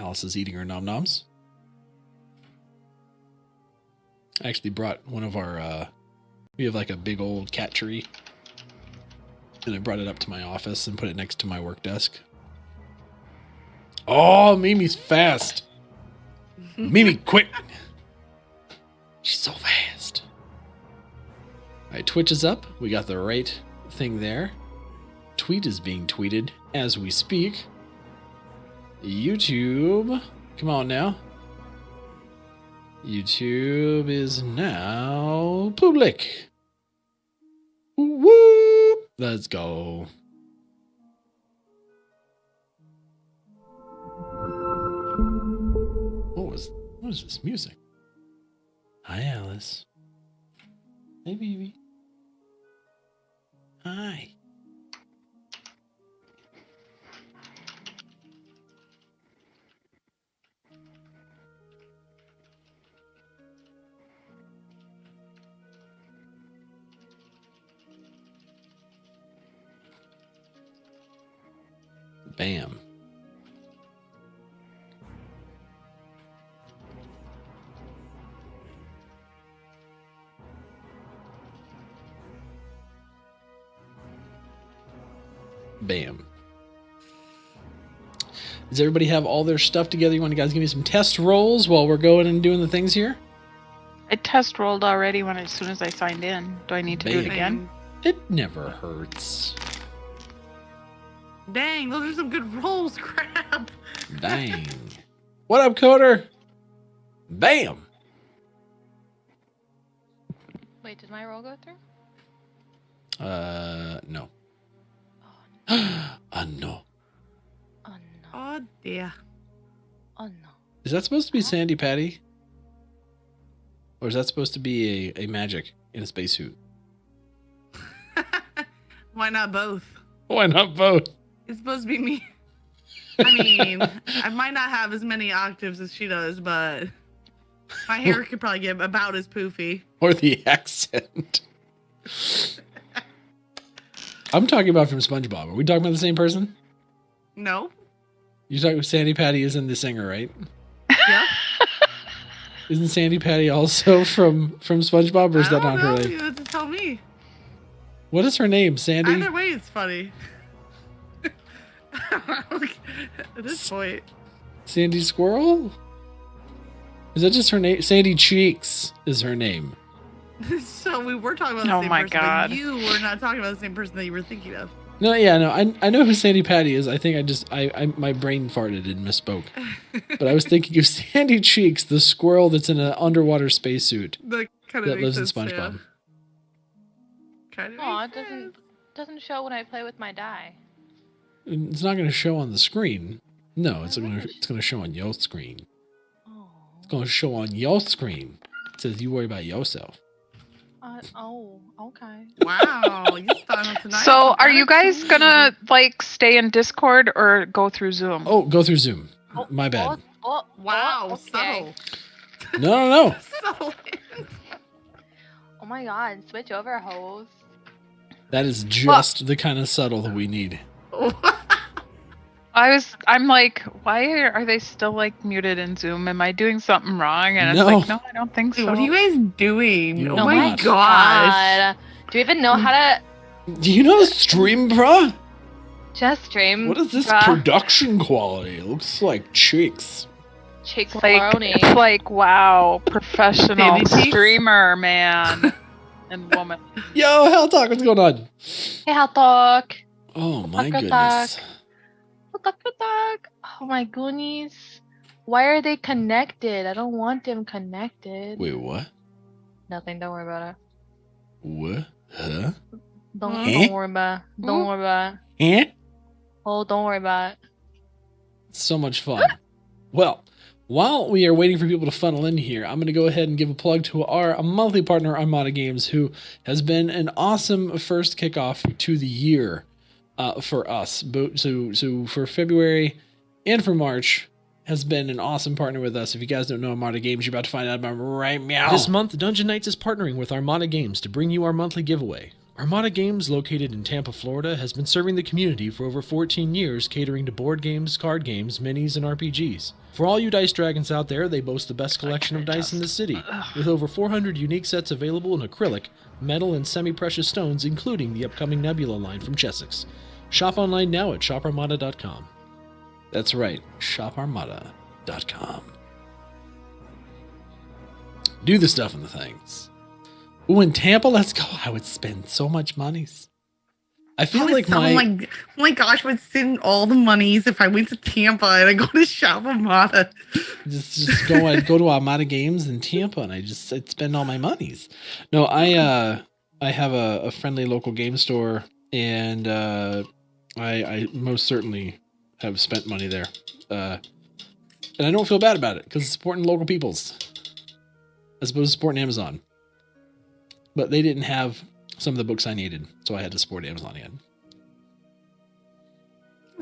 Alice is eating her nom-noms. I actually brought one of our, we have like a big old cat tree. And I brought it up to my office and put it next to my work desk. Oh, Mimi's fast. Mimi, quick. She's so fast. All right, Twitch is up. We got the right thing there. Tweet is being tweeted as we speak. YouTube, come on now. YouTube is now public. Whoop! Let's go. What is this music? Hi, Alice. Hey, baby. Hi. Bam. Bam. Does everybody have all their stuff together? You want to guys give me some test rolls while we're going and doing the things here? I test rolled already as soon as I signed in. Do I need to do it again? It never hurts. Dang, those are some good rolls, crap. Dang. What up, Coder? Bam. Wait, did my roll go through? No. Oh, No. oh no. Oh, dear. Oh no. Is that supposed to be Sandy Patty? Or is that supposed to be a magic in a spacesuit? Why not both? Why not both? It's supposed to be me. I mean, I might not have as many octaves as she does, but my hair could probably get about as poofy. Or the accent. I'm talking about from SpongeBob. Are we talking about the same person? No. You're talking Sandy Patty isn't the singer, right? Yeah. Isn't Sandy Patty also from SpongeBob, or is that not her name? You have to tell me. What is her name? Sandy? Either way, it's funny. At this point. Sandy Squirrel? Is that just her name? Sandy Cheeks is her name. So we were talking about the same person, God. but you were not talking about the same person that you were thinking of. No, yeah, no, I know who Sandy Patty is. I think I my brain farted and misspoke. But I was thinking of Sandy Cheeks, the squirrel that's in an underwater spacesuit That kind of that lives in sense, SpongeBob. Yeah. Kind of. Aw, it doesn't show when I play with my die. It's not going to show on the screen. No, it's going to show on your screen. Oh. It's going to show on your screen. It says you worry about yourself. Oh, okay. Wow, you started tonight. So, are you guys gonna like stay in Discord or go through Zoom? Oh, go through Zoom. My bad. Wow, okay. subtle. No. Subtle. Oh my god, switch over, hoes. That is just the kind of subtle that we need. I'm like, why are they still like muted in Zoom? Am I doing something wrong? And it's No. like, no, I don't think so. What are you guys doing? You're Oh not. my gosh. God. Do you even know how to Do you know the stream, bruh? just stream? What is this bruh? production quality? It looks like cheeks. Cheeks Like, baloney. it's like, wow, professional Baby cheeks? streamer, man and woman. Yo, Hell Talk, what's going on? Hey, how talk? Oh my Talk, goodness. Talk. Oh my goonies. Why are they connected? I don't want them connected. Wait, what? Nothing. Don't worry about it. What? Huh? Don't Eh? worry about it. Don't worry about it. Eh? Oh, don't worry about it. So much fun. Well, while we are waiting for people to funnel in here, I'm going to go ahead and give a plug to our monthly partner, Armada Games, who has been an awesome first kickoff to the year for us. So for February and for March, has been an awesome partner with us. If you guys don't know Armada Games, you're about to find out about them right now. This month, Dungeon Nytes is partnering with Armada Games to bring you our monthly giveaway. Armada Games, located in Tampa, Florida, has been serving the community for over 14 years, catering to board games, card games, minis, and RPGs. For all you dice dragons out there, they boast the best collection of dice in the city, with over 400 unique sets available in acrylic, metal, and semi-precious stones, including the upcoming Nebula line from Chessex. Shop online now at shoparmada.com. That's right, shoparmada.com. Do the stuff and the things. Ooh, in Tampa, let's go. I would spend so much monies. I feel like oh my gosh, I would spend all the monies if I went to Tampa and I go to Shop Armada. Just go. I'd go to Armada Games in Tampa, and I'd spend all my monies. No, I have a friendly local game store, and I most certainly have spent money there, and I don't feel bad about it because it's supporting local peoples, as opposed to supporting Amazon. But they didn't have some of the books I needed, so I had to support Amazon again.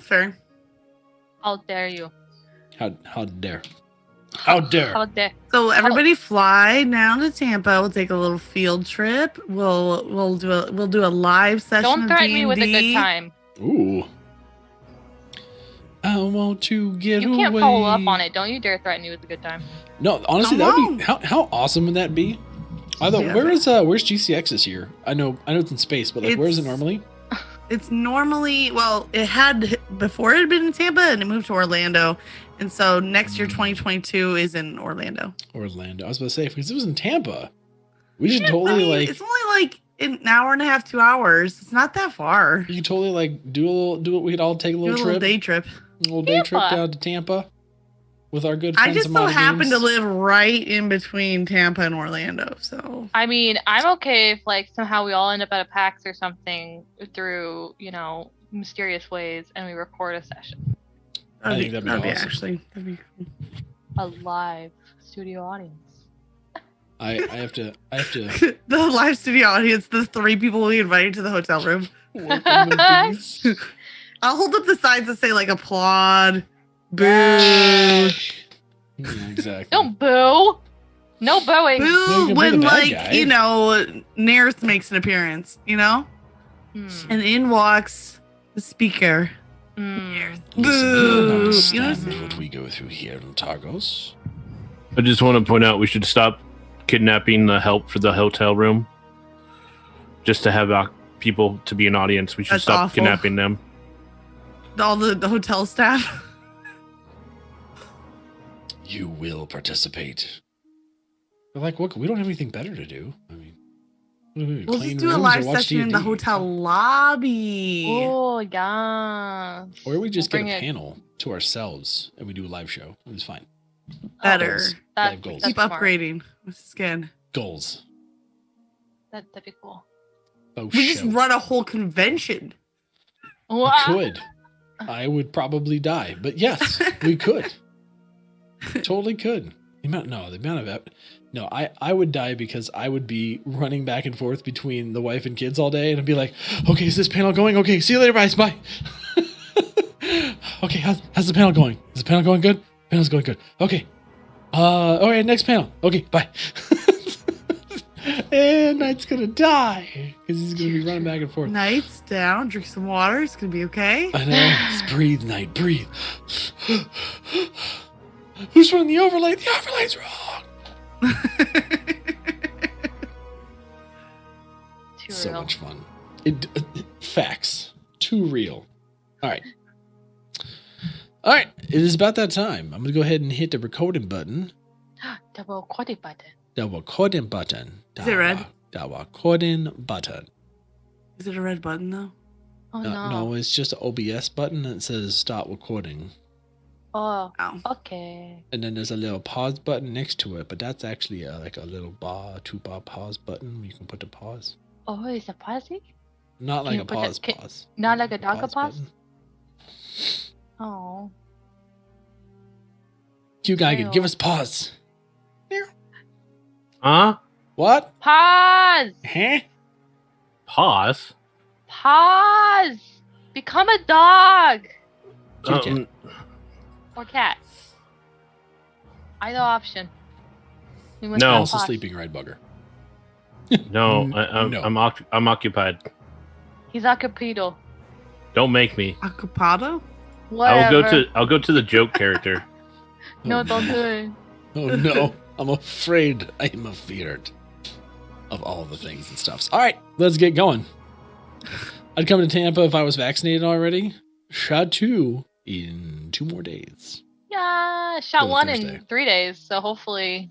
Fair. How dare you? How dare? How dare? How dare? So everybody fly down to Tampa. We'll take a little field trip. We'll do a live session. Don't threaten me with a D&D. good time. Ooh. I want to get away. You can't follow up on it. Don't you dare threaten me with a good time. No, honestly, Come that would on. be how awesome would that be? I thought, Yeah. where's GCX this year? I know it's in space, but like, where is it normally? It's normally, well, it had before it had been in Tampa and it moved to Orlando, and so next year 2022 is in Orlando. Orlando. I was about to say, because it was in Tampa, we should totally like. It's only like an hour and a half, 2 hours. It's not that far. You could totally like do it. We could all take a Do little a trip, little day trip. a little day trip down to Tampa with our good I friends. just so Armada happen Games. to live right in between Tampa and Orlando, so I mean, I'm okay if like somehow we all end up at a PAX or something through, mysterious ways, and we record a session. I think that'd be awesome. That'd be cool. A live studio audience. I have to. The live studio audience, the 3 people we invited to the hotel room. Welcome to these. I'll hold up the signs that say like applaud, boo, Yeah, exactly. Don't boo. No booing. No, you boo can be when the bad like guy. Nairth makes an appearance, and in walks the speaker. Listen, Boo. you don't You know understand what we go through here in Targos. I just want to point out we should stop kidnapping the help for the hotel room. Just to have people to be an audience, we should That's stop awful. kidnapping them. All the hotel staff. You will participate. They're like, look, we don't have anything better to do. I mean, what do we do, We'll clean just do a rooms or live watch session in the D&D? hotel lobby. Oh, yeah. Or we just We'll get a bring it- panel to ourselves and we do a live show. It's fine. Better. Goals. That, Live goals. that's Keep smart. upgrading with skin. Goals. That'd be cool. Oh, We shit. just run a whole convention. We Wow. could. I would probably die, but yes, we could. Totally could. The amount of no, I would die because I would be running back and forth between the wife and kids all day, and I'd be like, okay, is this panel going? Okay, see you later, guys. Bye. Okay, how's the panel going? Is the panel going good? Panel's going good. Okay. All right, next panel. Okay, bye. And Knight's gonna die because he's gonna be running back and forth. Nights down, drink some water. It's gonna be okay. I know. Just breathe, Knight. Breathe. Who's running the overlay? The overlay's wrong. Too So real. much fun. Facts. Too real. All right. All right. It is about that time. I'm going to go ahead and hit the recording button. Double quaddy button. The recording button. Is it red? The recording button. Is it a red button though? Oh, No, it's just an OBS button that says stop recording. Oh, Oh. okay. And then there's a little pause button next to it, but that's actually like a little two-bar pause button where you can put the pause. Oh, is it pausing? Not Can like you a put pause the- pause. Not like a dog pause? button. Oh. Q Geigen, Ew. give us pause. Huh? What? Pause! Huh? Pause? Pause! Become a dog! Kitty cat. Or cat. Either option. We must No. have Also pause. sleeping ride bugger. No, No. I'm occupied. He's Acapito. Don't make me. Acapado? Whatever. I'll go to the joke character. No, don't do it. Oh no, I'm afraid I am afeared of all the things and stuffs. All right, let's get going. I'd come to Tampa if I was vaccinated already. Shot 2 in 2 more days. Yeah, shot Till 1 Thursday. in 3 days. So hopefully,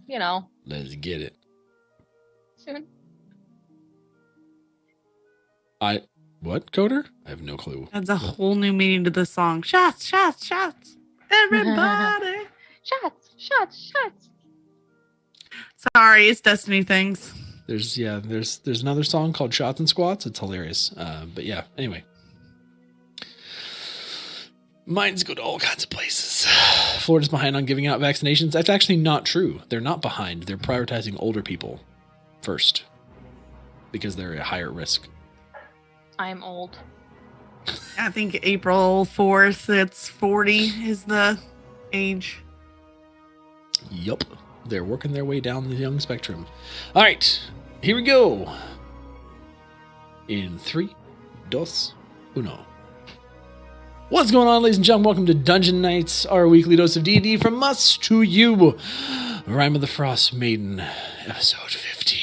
Let's get it. soon. What, Coder? I have no clue. Adds a whole new meaning to the song. Shots, shots, shots. Everybody. Shots. Sorry, it's Destiny things. There's another song called Shots and Squats. It's hilarious. But yeah, anyway. Minds go to all kinds of places. Florida's behind on giving out vaccinations. That's actually not true. They're not behind. They're prioritizing older people first because they're at higher risk. I'm old. I think April 4th, it's 40 is the age. Yup. They're working their way down the young spectrum. All right. Here we go. In 3, 2, 1. What's going on, ladies and gentlemen? Welcome to Dungeon Nytes, our weekly dose of D&D from us to you. Rime of the Frostmaiden, episode 15.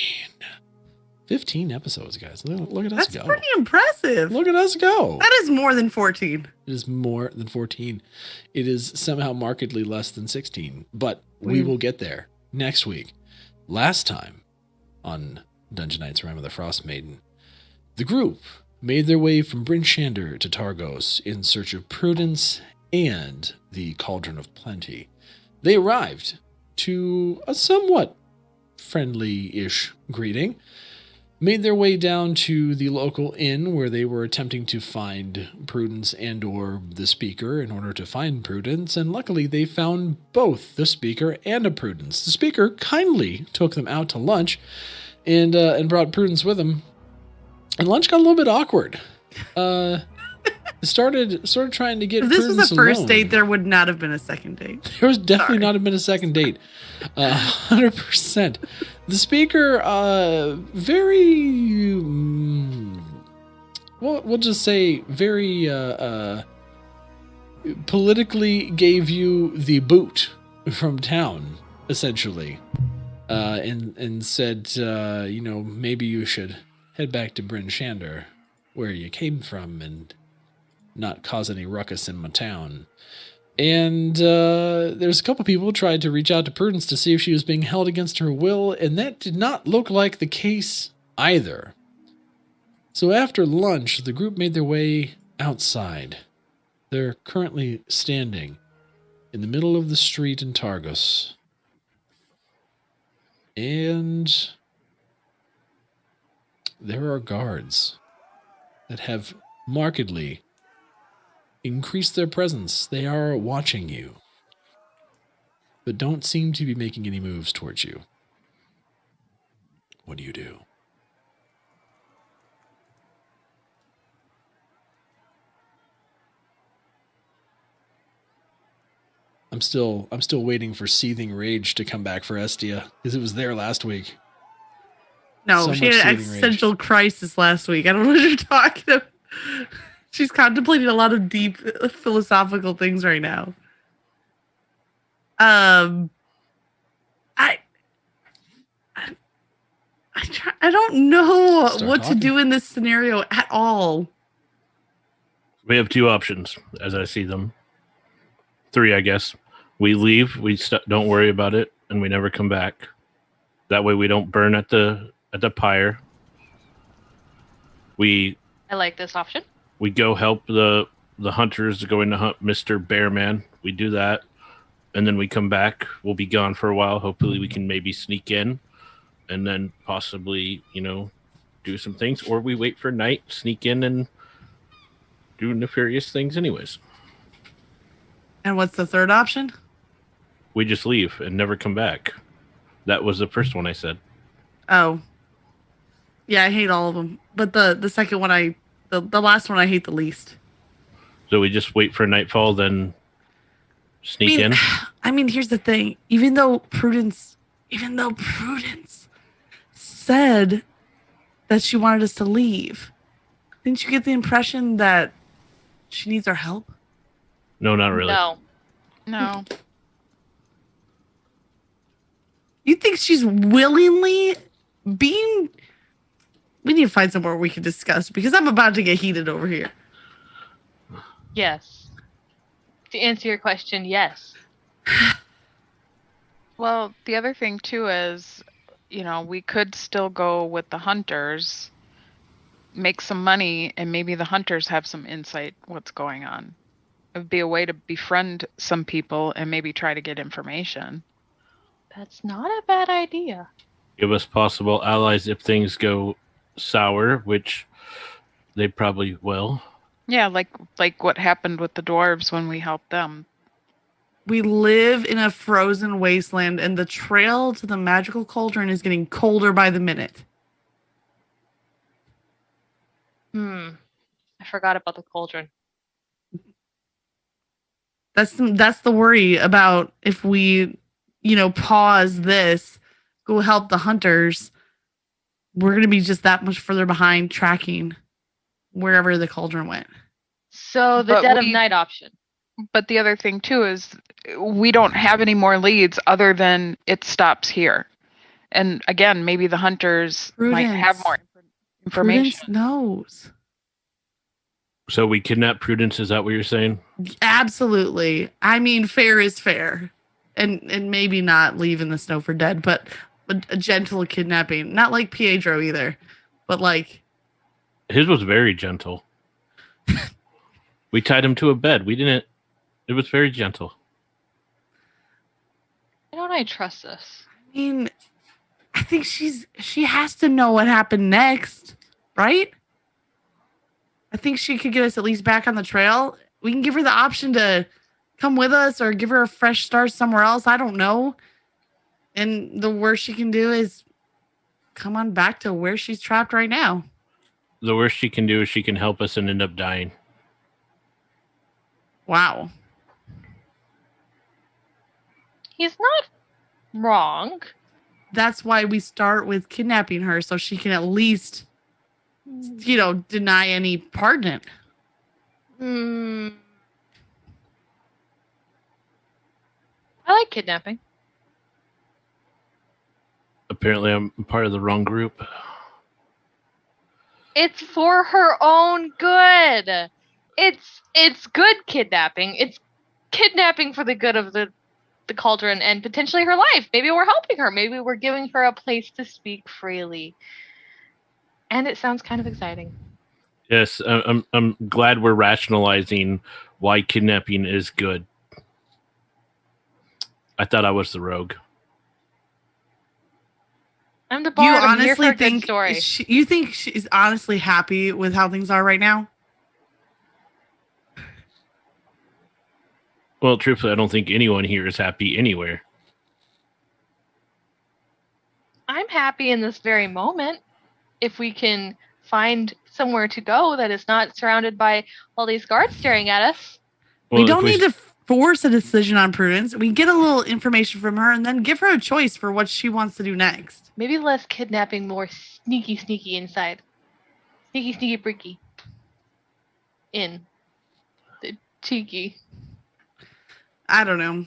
15 episodes, guys. Look at us That's go. pretty impressive. Look at us go. That is more than 14. It is more than 14. It is somehow markedly less than 16, but we will get there next week. Last time on Dungeon Nytes, Rime of the Frostmaiden, the group made their way from Bryn Shander to Targos in search of prudence and the Cauldron of Plenty. They arrived to a somewhat friendly-ish greeting, made their way down to the local inn where they were attempting to find Prudence and or the speaker in order to find Prudence, and luckily they found both the speaker and a Prudence. The speaker kindly took them out to lunch and brought Prudence with him. And lunch got a little bit awkward. Started trying to get If this Prudence was a first alone. date, there would not have been a second date. There was definitely Sorry. not have been a second date. 100%. The speaker, very, we'll just say very politically gave you the boot from town, essentially, and said, maybe you should head back to Bryn Shander, where you came from, and not cause any ruckus in my town. And there's a couple people who tried to reach out to Prudence to see if she was being held against her will, and that did not look like the case either. So after lunch, the group made their way outside. They're currently standing in the middle of the street in Targos. And there are guards that have markedly increased their presence. They are watching you, but don't seem to be making any moves towards you. What do you do? I'm still waiting for Seething Rage to come back for Estia, because it was there last week. No, So she had much an seething existential crisis last week. I don't know what you're talking about. She's contemplating a lot of deep philosophical things right now. I don't know Start what talking. to do in this scenario at all. We have 2 options, as I see them. 3, I guess. We leave, don't worry about it, and we never come back. That way we don't burn at the pyre. I like this option. We go help the hunters going to hunt Mr. Bearman. We do that. And then we come back. We'll be gone for a while. Hopefully we can maybe sneak in and then possibly, do some things. Or we wait for night, sneak in and do nefarious things anyways. And what's the third option? We just leave and never come back. That was the first one I said. Oh. Yeah, I hate all of them. But the second one, the last one I hate the least. So we just wait for nightfall, then sneak in? I mean, here's the thing. Even though Prudence said that she wanted us to leave, Didn't you get the impression that she needs our help? No, not really. No. You think she's willingly being... We need to find somewhere we can discuss because I'm about to get heated over here. Yes. To answer your question, yes. Well, the other thing too is, we could still go with the hunters, make some money, and maybe the hunters have some insight what's going on. It would be a way to befriend some people and maybe try to get information. That's not a bad idea. Give us possible allies if things go sour, which they probably will. Yeah, like what happened with the dwarves when we helped them. We live in a frozen wasteland, and the trail to the magical cauldron is getting colder by the minute. I forgot about the cauldron. That's the worry about if we, pause this, go help the hunters. We're going to be just that much further behind tracking wherever the cauldron went. So the dead of night option. But the other thing too is we don't have any more leads other than it stops here. And again, maybe the hunters might have more information. Prudence knows. So we kidnap Prudence, is that what you're saying? Absolutely. I mean, fair is fair. And maybe not leave in the snow for dead, but a gentle kidnapping. Not like Pietro either, but like... His was very gentle. We tied him to a bed. We didn't... It was very gentle. Why don't I trust this? I mean, I think she has to know what happened next, right? I think she could get us at least back on the trail. We can give her the option to come with us or give her a fresh start somewhere else. I don't know. And the worst she can do is come on back to where she's trapped right now. The worst she can do is she can help us and end up dying. Wow. He's not wrong. That's why we start with kidnapping her so she can at least, deny any pardon. I like kidnapping. Apparently, I'm part of the wrong group. It's for her own good. It's good kidnapping. It's kidnapping for the good of the cauldron and potentially her life. Maybe we're helping her. Maybe we're giving her a place to speak freely. And it sounds kind of exciting. Yes, I'm glad we're rationalizing why kidnapping is good. I thought I was the rogue. I'm the Do you bard. I'm here for honestly a good think story. you think she's honestly happy with how things are right now? Well, truthfully, I don't think anyone here is happy anywhere. I'm happy in this very moment. If we can find somewhere to go that is not surrounded by all these guards staring at us. Well, we don't need to force a decision on Prudence. We get a little information from her and then give her a choice for what she wants to do next. Maybe less kidnapping, more sneaky inside. Sneaky breaky. In the tiki. I don't know.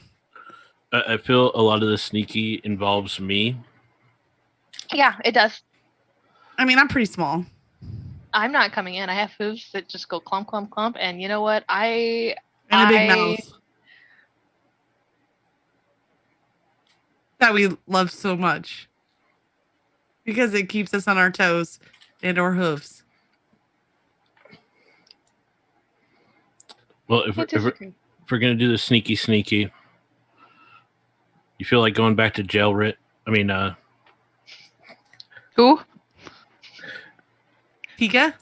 I feel a lot of the sneaky involves me. Yeah, it does. I mean, I'm pretty small. I'm not coming in. I have hooves that just go clump, and you know what? And a big mouth. That we love so much. Because it keeps us on our toes and our hooves. Well, if we're going to do the sneaky, you feel like going back to jail, Rit? I mean, Who? Tika,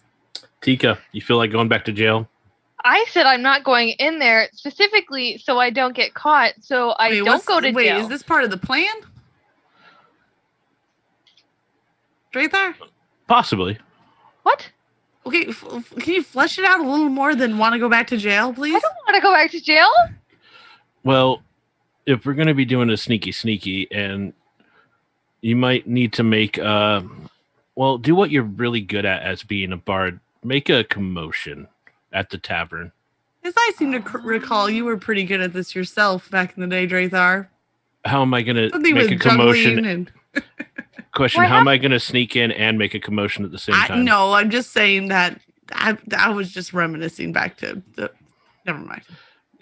you feel like going back to jail? I said I'm not going in there specifically so I don't get caught, so I don't go to jail. Wait, is this part of the plan? Right there? Possibly. What? Okay, can you flesh it out a little more than want to go back to jail, please? I don't want to go back to jail. Well, if we're going to be doing a sneaky, and you might need to make, do what you're really good at as being a bard, make a commotion at the tavern. As I seem to recall, you were pretty good at this yourself back in the day, Drathar. How am I going to Something make with a commotion? juggling and Question, how am I going to sneak in and make a commotion at the same time? No, I'm just saying that I was just reminiscing back to the. Never mind.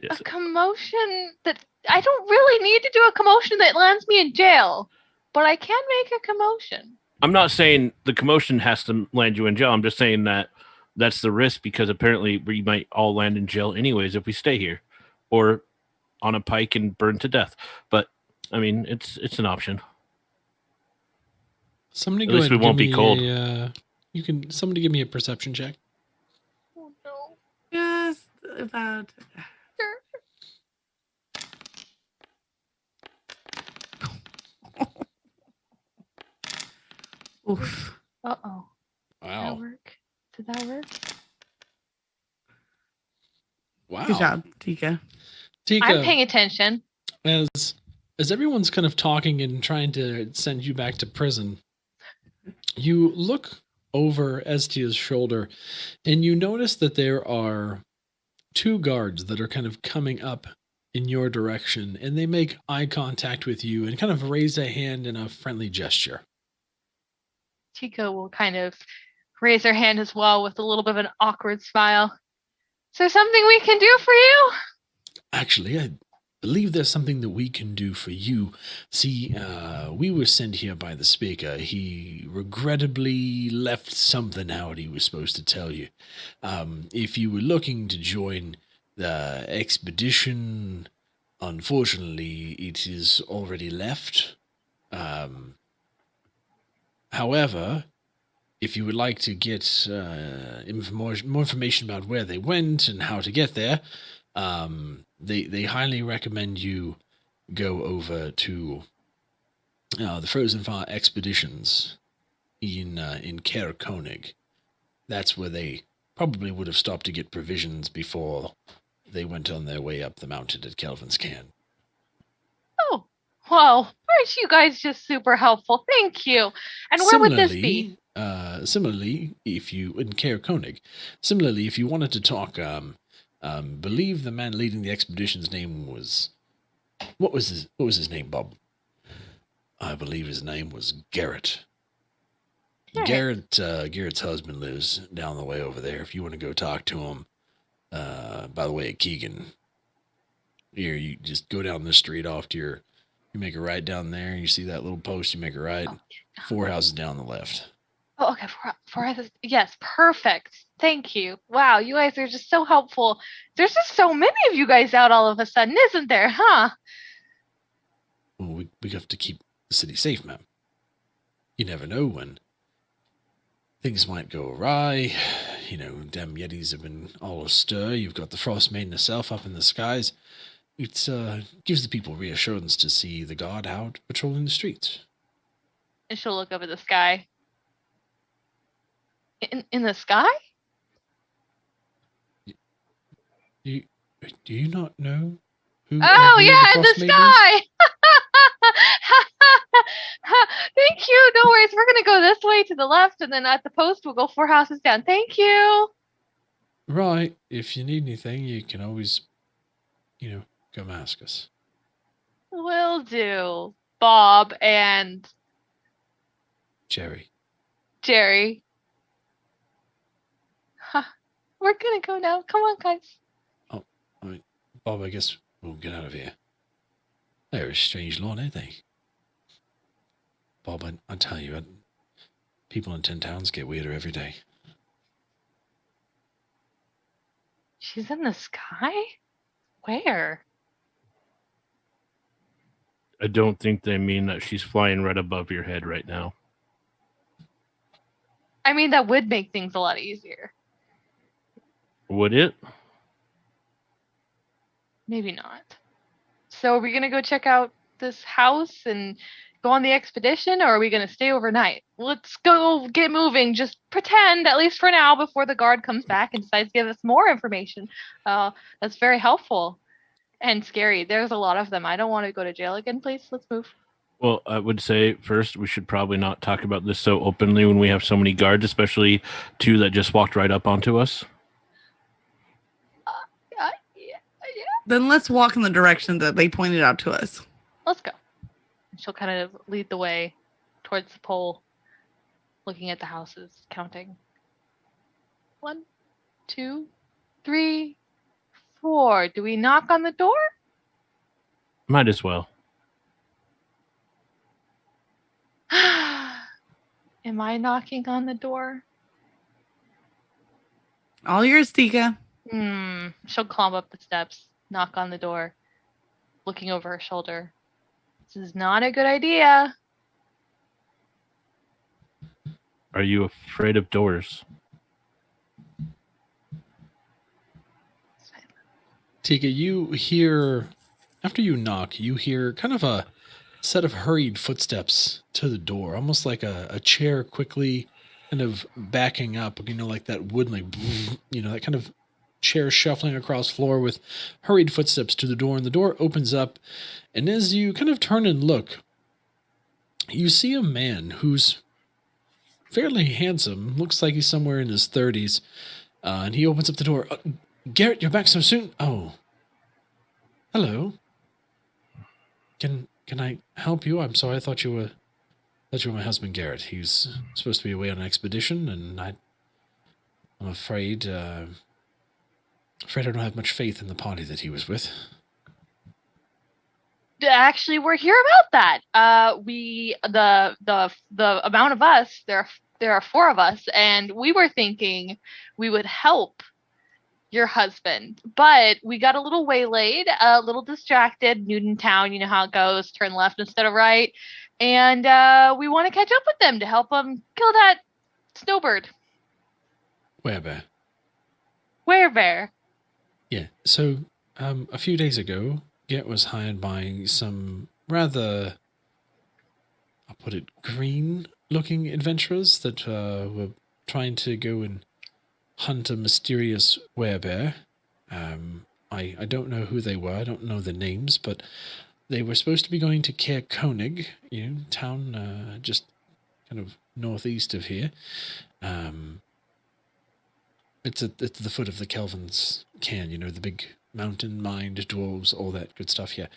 Yes. A commotion that I don't really need to do a commotion that lands me in jail, but I can make a commotion. I'm not saying the commotion has to land you in jail. I'm just saying that that's the risk, because apparently we might all land in jail anyways if we stay here, or on a pike and burn to death. But I mean, it's an option. Somebody At go least ahead we and won't give be me cold. Somebody give me a perception check. Oh no. Just about. Oof. Uh-oh. Did that Wow. work? Did that work? Wow. Good job, Tika. Tika, I'm paying attention. as everyone's kind of talking and trying to send you back to prison, you look over Estia's shoulder and you notice that there are two guards that are kind of coming up in your direction, and they make eye contact with you and kind of raise a hand in a friendly gesture. Chico will kind of raise her hand as well with a little bit of an awkward smile. Is there something we can do for you? Actually, I believe there's something that we can do for you. See, we were sent here by the speaker. He regrettably left something out he was supposed to tell you. If you were looking to join the expedition, unfortunately, it is already left. However, if you would like to get more information about where they went and how to get there, they highly recommend you go over to the Frozen Far expeditions in Caer Konig. That's where they probably would have stopped to get provisions before they went on their way up the mountain at Kelvin's Can. Oh, well, aren't you guys just super helpful? Thank you. And where would this be? Similarly, if you in Caer Konig, if you wanted to talk, believe the man leading the expedition's name was what was his name, Bob? I believe his name was Garrett. Garrett's husband lives down the way over there. If you want to go talk to him, by the way, Keegan, here, you just go down the street you make a right down there, and you see that little post, you make a right, 4 houses down the left. Oh, okay. Yes, perfect. Thank you. Wow, you guys are just so helpful. There's just so many of you guys out all of a sudden, isn't there, huh? Well, we have to keep the city safe, ma'am. You never know when things might go awry. You know, damn Yetis have been all astir. You've got the Frostmaiden herself up in the skies. It gives the people reassurance to see the guard out patrolling the streets. And she'll look up at the sky. In the sky? Do you not know who? Oh, yeah, in the Frostmaiden is? sky! Thank you. No worries. We're going to go this way to the left, and then at the post, we'll go 4 houses down. Thank you. Right. If you need anything, you can always, come ask us. Will do. Bob and Jerry. Jerry. Huh. We're going to go now. Come on, guys. Bob, I guess we'll get out of here. They're a strange lot, ain't they? Bob, I tell you, people in 10 towns get weirder every day. She's in the sky? Where? I don't think they mean that she's flying right above your head right now. I mean, that would make things a lot easier. Would it? Maybe not. So are we going to go check out this house and go on the expedition, or are we going to stay overnight? Let's go get moving. Just pretend, at least for now, before the guard comes back and decides to give us more information. That's very helpful and scary. There's a lot of them. I don't want to go to jail again, please. Let's move. Well, I would say first we should probably not talk about this so openly when we have so many guards, especially two that just walked right up onto us. Yeah. Then let's walk in the direction that they pointed out to us. Let's go. She'll kind of lead the way towards the pole, looking at the houses, counting. 1, 2, 3, 4. Do we knock on the door? Might as well. Am I knocking on the door? All yours, Tika. She'll climb up the steps, knock on the door, looking over her shoulder. This is not a good idea. Are you afraid of doors? Tika, you hear, after you knock, you hear kind of a set of hurried footsteps to the door, almost like a chair quickly kind of backing up, like that wood, like, that kind of chair shuffling across floor with hurried footsteps to the door, and the door opens up, and as you kind of turn and look, you see a man who's fairly handsome, looks like he's somewhere in his 30s, and he opens up the door. Garrett, you're back so soon? Oh. Hello. Can I help you? I'm sorry, I thought you were my husband, Garrett. He's supposed to be away on an expedition, and I'm afraid I don't have much faith in the party that he was with. Actually, we're here about that. The amount of us, there are 4 of us, and we were thinking we would help your husband, but we got a little waylaid, a little distracted. Newton Town, you know how it goes, turn left instead of right, and we want to catch up with them to help them kill that snowbird. Werebear. Werebear. Yeah, so a few days ago, Garrett was hired by some rather, I'll put it, green-looking adventurers that were trying to go and hunt a mysterious werebear. I don't know who they were. I don't know their names, but they were supposed to be going to Caer Konig, town just kind of northeast of here. It's at the foot of the Kelvin's Cairn, the big mountain mined dwarves, all that good stuff. Yeah,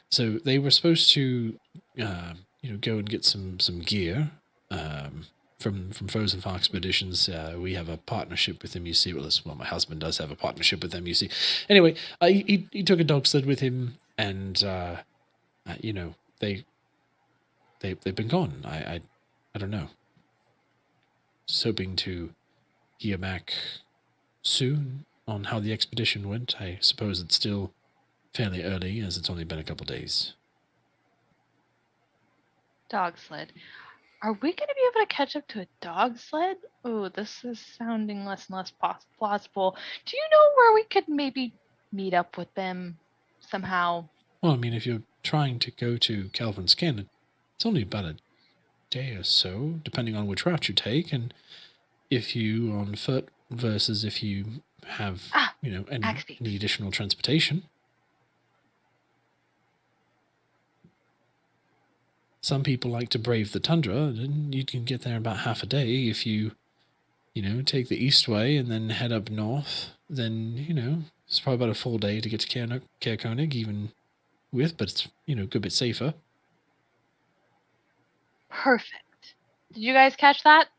so they were supposed to, go and get some gear. From Foes and Far Expeditions. We have a partnership with them, you see. Well, my husband does have a partnership with them, you see. Anyway, he took a dog sled with him, and they've been gone. I don't know. Just hoping to hear back soon on how the expedition went. I suppose it's still fairly early, as it's only been a couple days. Dog sled. Are we going to be able to catch up to a dog sled? Oh, this is sounding less and less plausible. Do you know where we could maybe meet up with them somehow? Well, I mean, if you're trying to go to Kelvin's Cairn, it's only about a day or so, depending on which route you take, and if you on foot versus if you have, any additional transportation. Some people like to brave the tundra, and you can get there in about half a day if you, take the east way and then head up north. Then, it's probably about a full day to get to Caer Konig, even with, but it's, a good bit safer. Perfect. Did you guys catch that?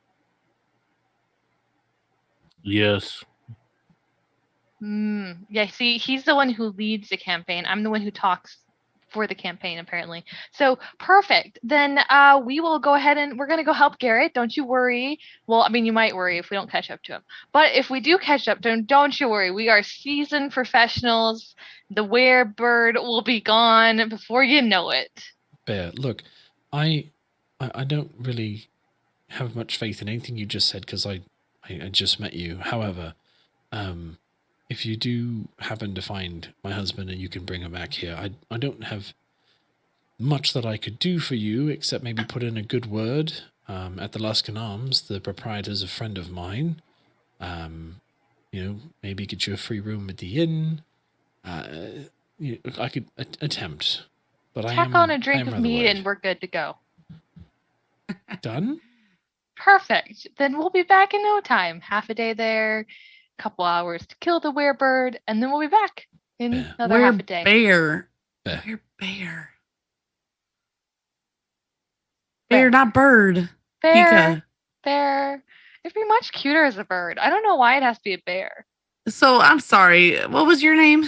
Yes. Yeah, see, he's the one who leads the campaign. I'm the one who talks for the campaign, apparently. So perfect. Then we will go ahead and we're going to go help Garrett. Don't you worry. Well, I mean, you might worry if we don't catch up to him. But if we do catch up to him, don't you worry. We are seasoned professionals. The werebird will be gone before you know it. Bear, look, I don't really have much faith in anything you just said because I just met you. However, if you do happen to find my husband and you can bring him back here, I don't have much that I could do for you except maybe put in a good word at the Luskan Arms. The proprietor's a friend of mine. Maybe get you a free room at the inn. I could attempt. But Tack on a drink of mead and we're good to go. Done? Perfect. Then we'll be back in no time. Half a day there, couple hours to kill the werebird, and then we'll be back in another half a day. Bear. Bear. Bear. Bear, not bird. Bear. Bear. It'd be much cuter as a bird. I don't know why it has to be a bear. So I'm sorry. What was your name?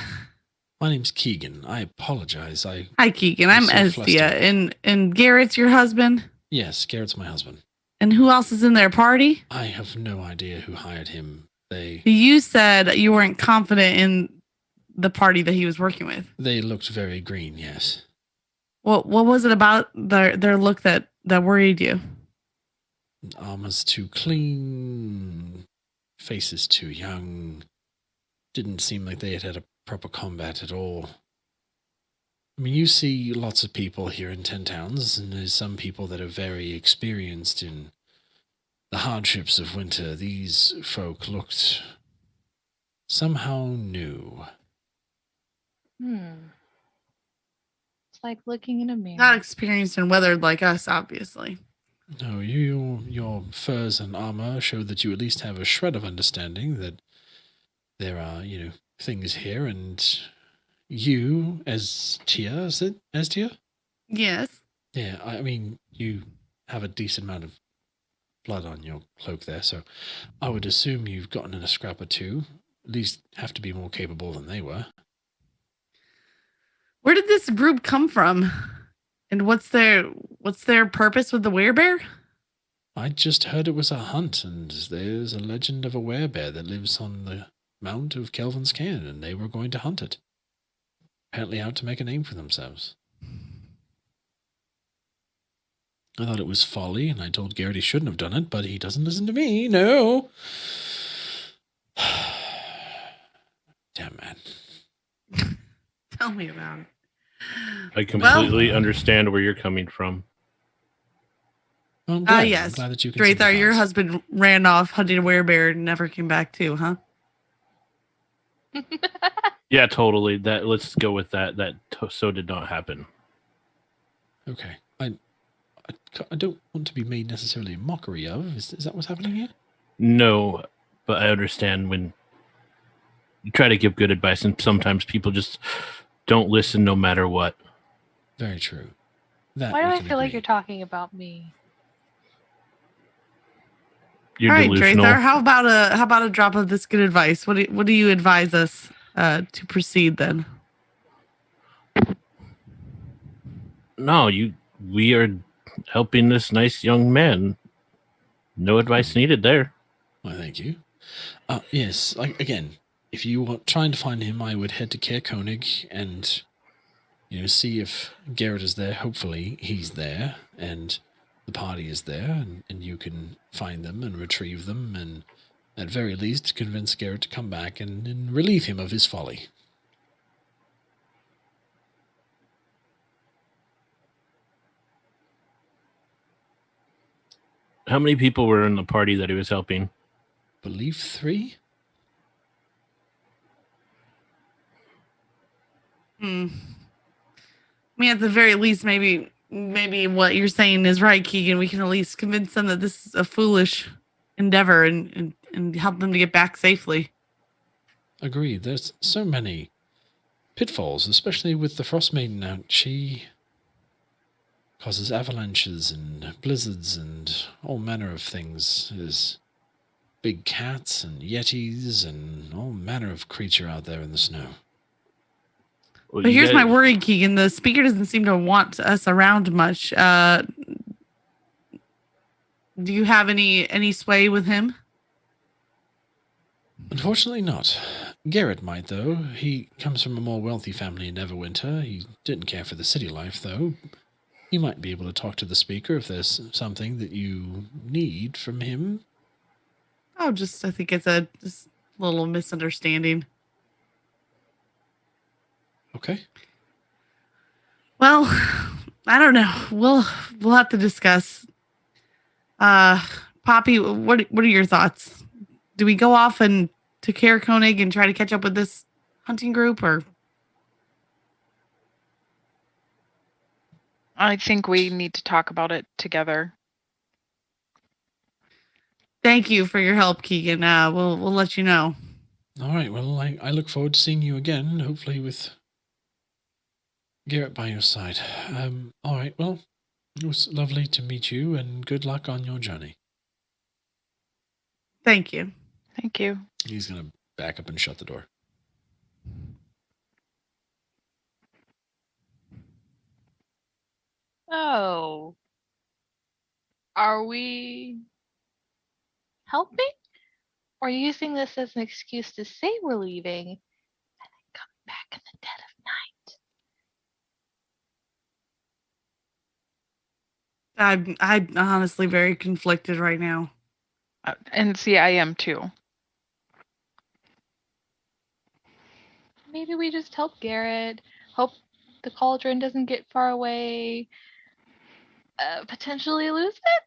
My name's Keegan. I apologize. Hi, Keegan. I'm Estia. And Garrett's your husband? Yes, Garrett's my husband. And who else is in their party? I have no idea who hired him. You said you weren't confident in the party that he was working with. They looked very green, yes. What was it about their look that worried you? Armor's too clean, faces too young. Didn't seem like they had a proper combat at all. I mean, you see lots of people here in 10 Towns, and there's some people that are very experienced in the hardships of winter. These folk looked somehow new. It's like looking in a mirror. Not experienced and weathered like us, obviously. No, your furs and armor show that you at least have a shred of understanding that there are, things here, and you, as Tia, is it? As Tia? Yes. Yeah, I mean, you have a decent amount of blood on your cloak there, so I would assume you've gotten in a scrap or two. At least have to be more capable than they were. Where did this group come from? And what's their purpose with the werebear? I just heard it was a hunt, and there's a legend of a werebear that lives on the Mount of Kelvin's Cairn, and they were going to hunt it. Apparently out to make a name for themselves. I thought it was folly, and I told Garrett he shouldn't have done it, but he doesn't listen to me. No. Damn, man. Tell me about it. I completely understand where you're coming from. Well, I'm glad. Yes. I'm glad that you can Drathar, sympathize. your husband ran off hunting a werebear and never came back too, huh? Yeah, totally. Let's go with that. So did not happen. Okay. I don't want to be made necessarily a mockery of. Is that what's happening here? No, but I understand when you try to give good advice, and sometimes people just don't listen no matter what. Very true. That Why do we I can feel like agree. you're talking about me? You're All right, delusional. Drathar, how about a drop of this good advice? What do you advise us to proceed then? No, we are helping this nice young man. No advice needed there. Well, thank you. Yes, again, if you were trying to find him, I would head to Caer Konig and, see if Garrett is there. Hopefully he's there and the party is there, and you can find them and retrieve them, and at very least convince Garrett to come back and relieve him of his folly. How many people were in the party that he was helping? Believe 3? I mean, at the very least, maybe what you're saying is right, Keegan. We can at least convince them that this is a foolish endeavor and help them to get back safely. Agreed. There's so many pitfalls, especially with the Frostmaiden out. She causes avalanches and blizzards and all manner of things. There's big cats and yetis and all manner of creature out there in the snow. Well, But you here's guys- my worry, Keegan. The speaker doesn't seem to want us around much. Do you have any sway with him? Unfortunately not. Garrett might, though. He comes from a more wealthy family in Neverwinter. He didn't care for the city life, though. He might be able to talk to the speaker if there's something that you need from him. Oh, I think it's a just little misunderstanding. Okay. Well, I don't know. We'll have to discuss. Poppy, what are your thoughts? Do we go off and to Caer Konig and try to catch up with this hunting group, or? I think we need to talk about it together. Thank you for your help, Keegan. We'll let you know. All right. Well, I look forward to seeing you again, hopefully with Garrett by your side. All right. Well, it was lovely to meet you, and good luck on your journey. Thank you. Thank you. He's going to back up and shut the door. Oh. Are we helping? Or using this as an excuse to say we're leaving and then coming back in the dead of night? I'm honestly very conflicted right now. And see, I am too. Maybe we just help Garrett. Hope the cauldron doesn't get far away. Potentially lose it?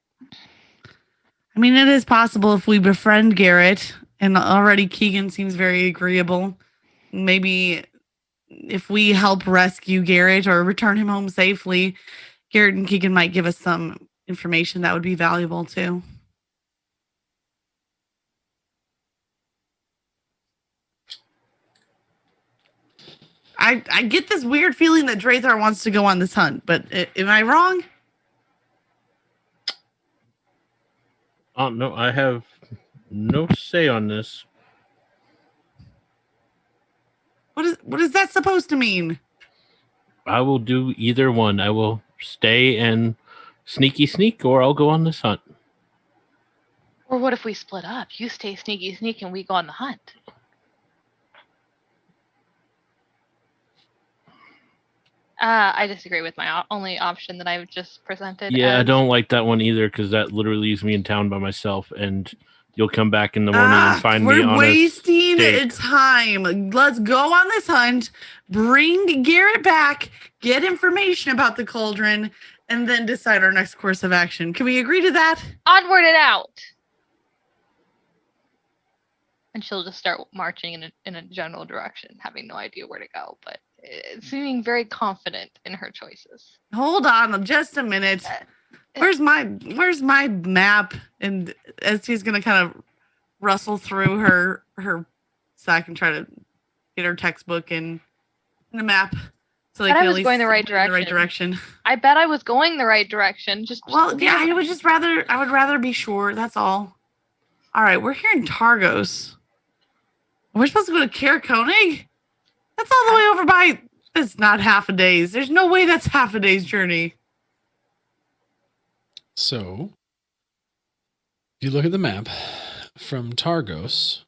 I mean, it is possible if we befriend Garrett, and already Keegan seems very agreeable. Maybe if we help rescue Garrett or return him home safely, Garrett and Keegan might give us some information that would be valuable too. I get this weird feeling that Drathar wants to go on this hunt, but am I wrong? Oh, no, I have no say on this. What is that supposed to mean? I will do either one. I will stay and sneak, or I'll go on this hunt. Or what if we split up? You stay sneak and we go on the hunt. I disagree with my only option that I've just presented. Yeah, I don't like that one either, because that literally leaves me in town by myself, and you'll come back in the morning and find me on We're wasting a time. Let's go on this hunt, bring Garrett back, get information about the cauldron, and then decide our next course of action. Can we agree to that? Onward and out. And she'll just start marching in a general direction, having no idea where to go, but seeming very confident in her choices. Hold on just a minute. Where's my map? And Estee's gonna kind of rustle through her sack and try to get her textbook and a map. So they But can I at was least going the right point in direction. I bet I was going the right direction. I would rather be sure. That's all. All right, we're here in Targos. We're supposed to go to Caer Konig? That's all the way over by. It's not half a day's. There's no way that's half a day's journey. So, if you look at the map from Targos,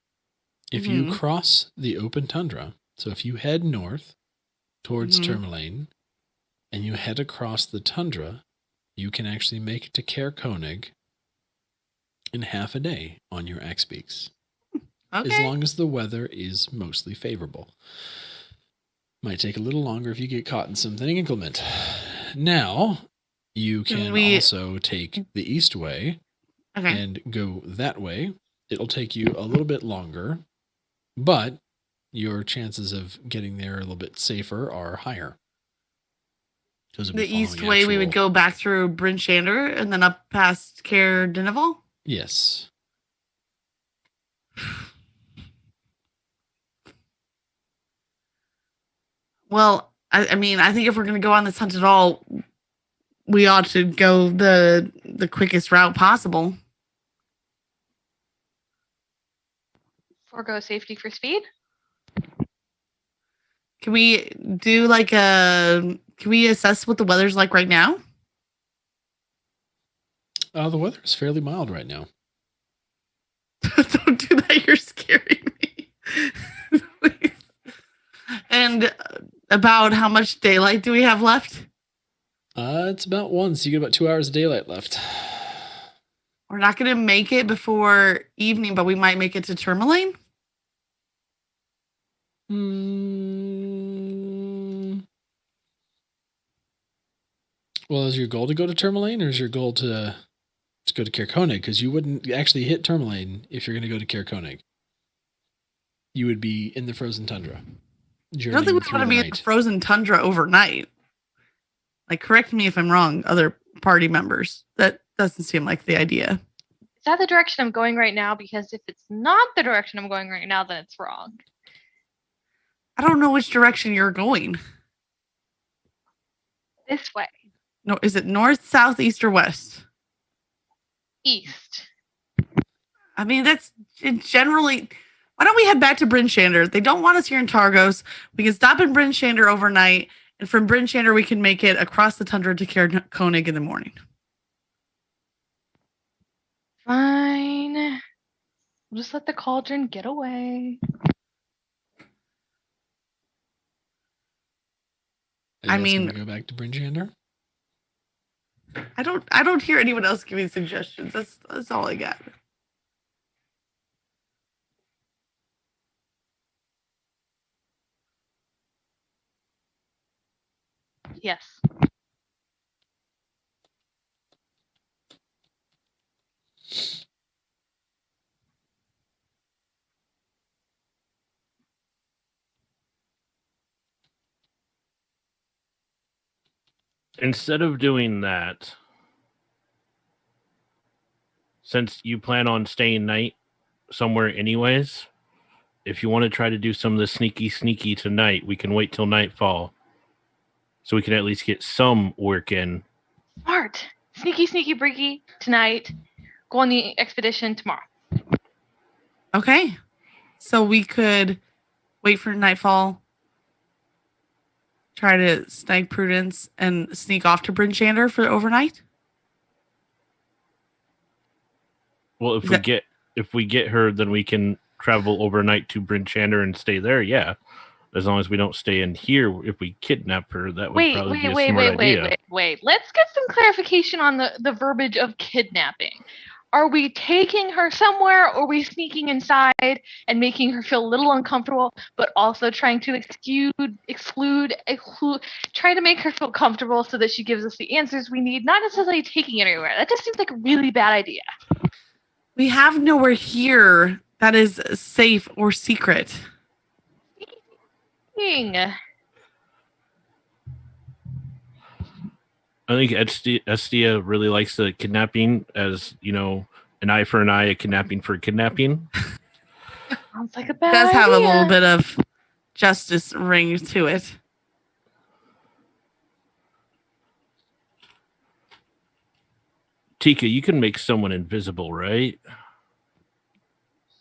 if you cross the open tundra, so if you head north towards Tourmaline and you head across the tundra, you can actually make it to Caer Konig in half a day on your X-Beaks. Okay. As long as the weather is mostly favorable. Might take a little longer if you get caught in something inclement. Now, you can also take the east way and go that way. It'll take you a little bit longer, but your chances of getting there a little bit safer are higher. The east way, we would go back through Bryn Shander and then up past Caer Dineval? Yes. Well, I mean, I think if we're going to go on this hunt at all, we ought to go the quickest route possible. Forgo safety for speed? Can we do can we assess what the weather's like right now? The weather is fairly mild right now. Don't do that. You're scaring me. Please. And about how much daylight do we have left? It's about 1, so you get about 2 hours of daylight left. We're not going to make it before evening, but we might make it to Tourmaline. Well, is your goal to go to Tourmaline, or is your goal to go to Caer Konig? Because you wouldn't actually hit Tourmaline if you're going to go to Caer Konig. You would be in the frozen tundra. I don't think we want to be in the frozen tundra overnight. Like, correct me if I'm wrong, other party members. That doesn't seem like the idea. Is that the direction I'm going right now? Because if it's not the direction I'm going right now, then it's wrong. I don't know which direction you're going. This way. No, is it north, south, east, or west? East. I mean, that's generally. Why don't we head back to Bryn Shander? They don't want us here in Targos. We can stop in Bryn Shander overnight, and from Bryn Shander we can make it across the tundra to Caer Konig in the morning. Fine. We'll just let the cauldron get away. Are you I guys gonna mean- go back to Brinjander? I don't hear anyone else giving suggestions. That's all I got. Yes. Instead of doing that, since you plan on staying night somewhere anyways, if you want to try to do some of the sneaky tonight, we can wait till nightfall so we can at least get some work in. Smart. Sneaky breaky tonight. Go on the expedition tomorrow. Okay. So we could wait for nightfall, try to snag Prudence, and sneak off to Bryn Shander for overnight. Well, Is that- if we get her, then we can travel overnight to Bryn Shander and stay there. Yeah, as long as we don't stay in here. If we kidnap her, that would probably be a smart idea. Wait. Let's get some clarification on the verbiage of kidnapping. Are we taking her somewhere, or are we sneaking inside and making her feel a little uncomfortable, but also trying to exclude, try to make her feel comfortable so that she gives us the answers we need, not necessarily taking it anywhere? That just seems like a really bad idea. We have nowhere here that is safe or secret. Dang. I think Estia really likes the kidnapping as, an eye for an eye, a kidnapping for a kidnapping. Sounds like a bad It does have a idea. little bit of justice ring to it. Tika, you can make someone invisible, right?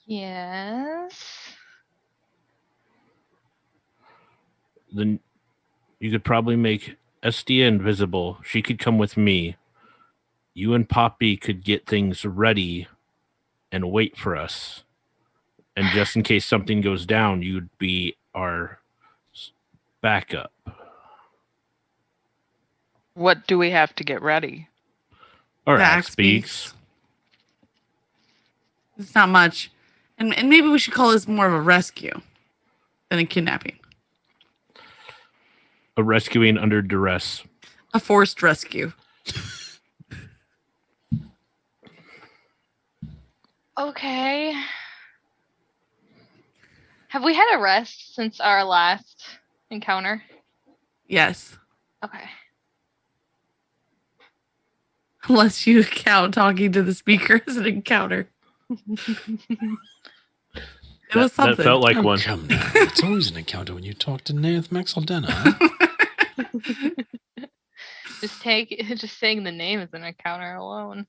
Yes. Then you could probably make Estia invisible. She could come with me. You and Poppy could get things ready and wait for us. And just in case something goes down, you'd be our backup. What do we have to get ready? Or The Axe axe speaks. It's not much. And maybe we should call this more of a rescue than a kidnapping. A rescuing under duress. A forced rescue. Okay. Have we had a rest since our last encounter? Yes. Okay. Unless you count talking to the speaker as an encounter. It was something. That felt like Oh, one. come now. It's always an encounter when you talk to Nath Maxaldena. Just saying the name is an encounter alone.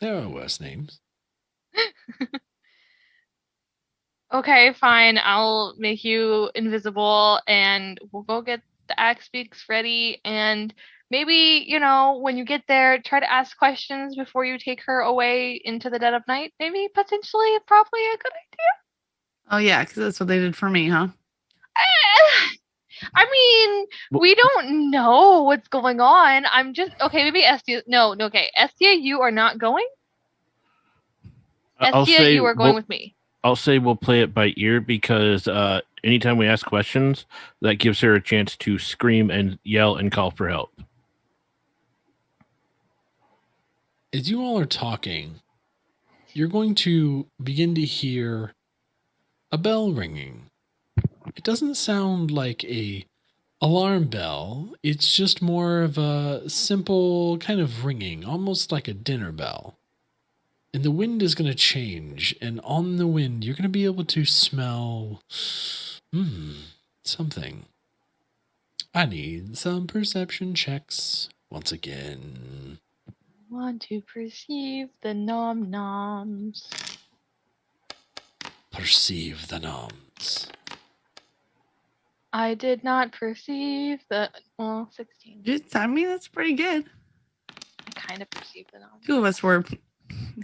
There are worse names. Okay, fine. I'll make you invisible and we'll go get the Axe Speaks ready. And maybe, when you get there, try to ask questions before you take her away into the dead of night. Maybe potentially, probably a good idea. Oh, yeah, because that's what they did for me, huh? I mean, we don't know what's going on. I'm just okay. Maybe Estia. No. Okay, Estia, you are not going. Estia, you are going with me. I'll say we'll play it by ear because anytime we ask questions, that gives her a chance to scream and yell and call for help. As you all are talking, you're going to begin to hear a bell ringing. it doesn't sound like a alarm bell. It's just more of a simple kind of ringing, almost like a dinner bell. And the wind is going to change, and on the wind, you're going to be able to smell something. I need some perception checks once again. Want to perceive the nom-noms. Perceive the noms. I did not perceive the... Well, 16. I mean, that's pretty good. I kind of perceived the noms. 2 of us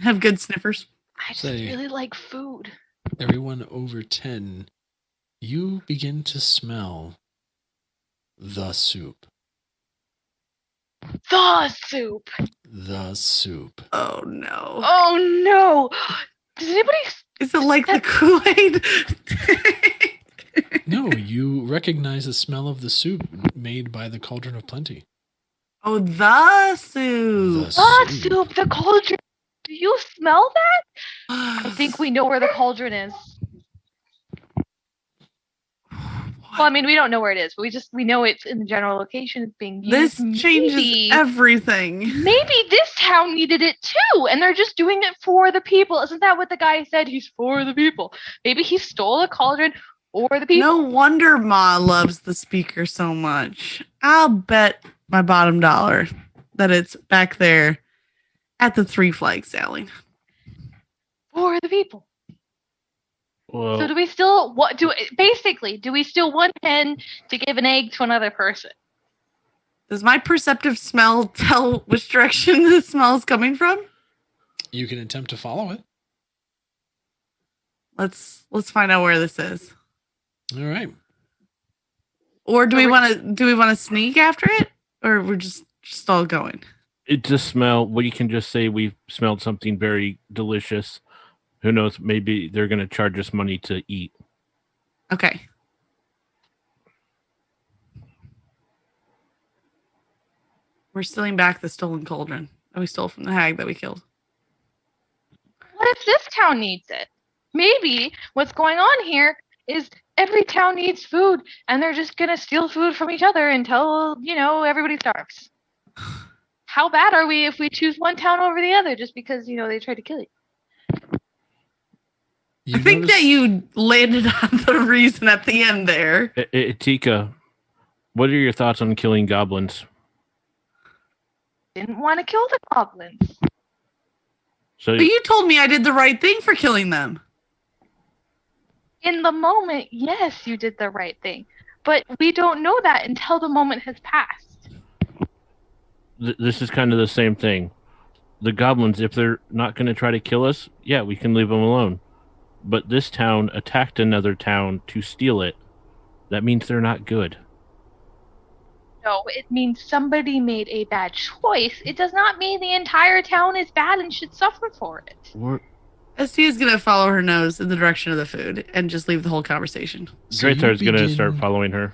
have good sniffers. I just Say- really like food. Everyone over 10, you begin to smell the soup. The soup. The soup. Oh no. Oh no! Does anybody? Is it like the Kool-Aid? No, you recognize the smell of the soup made by the Cauldron of Plenty. Oh, the soup. The soup. The cauldron. Do you smell that? I think we know where the cauldron is. Well, I mean, we don't know where it is, but we know it's in the general location. It's being used. This changes Maybe- everything. Maybe this town needed it too, and they're just doing it for the people. Isn't that what the guy said? He's for the people. Maybe he stole a cauldron for the people. No wonder Ma loves the speaker so much. I'll bet my bottom dollar that it's back there at the Three Flags Sailing. For the people. Well, So do we still do we steal one hen to give an egg to another person? Does my perceptive smell tell which direction the smell is coming from? You can attempt to follow it. Let's find out where this is. All right. Or do we want to sneak after it, or we're just all going? it just smell. We can just say we've smelled something very delicious. Who knows? Maybe they're going to charge us money to eat. Okay. We're stealing back the stolen cauldron that we stole from the hag that we killed. What if this town needs it? Maybe what's going on here is every town needs food, and they're just gonna steal food from each other until, everybody starves. How bad are we if we choose one town over the other just because, they tried to kill you? I think that you landed on the reason at the end there. Tika, what are your thoughts on killing goblins? Didn't want to kill the goblins. So But you told me I did the right thing for killing them. In the moment, yes, you did the right thing. But we don't know that until the moment has passed. this is kind of the same thing. The goblins, if they're not going to try to kill us, yeah, we can leave them alone. But this town attacked another town to steal it. That means they're not good. No, it means somebody made a bad choice. It does not mean the entire town is bad and should suffer for it. Estia's going to follow her nose in the direction of the food and just leave the whole conversation. So you Draytar's going to begin- start following her.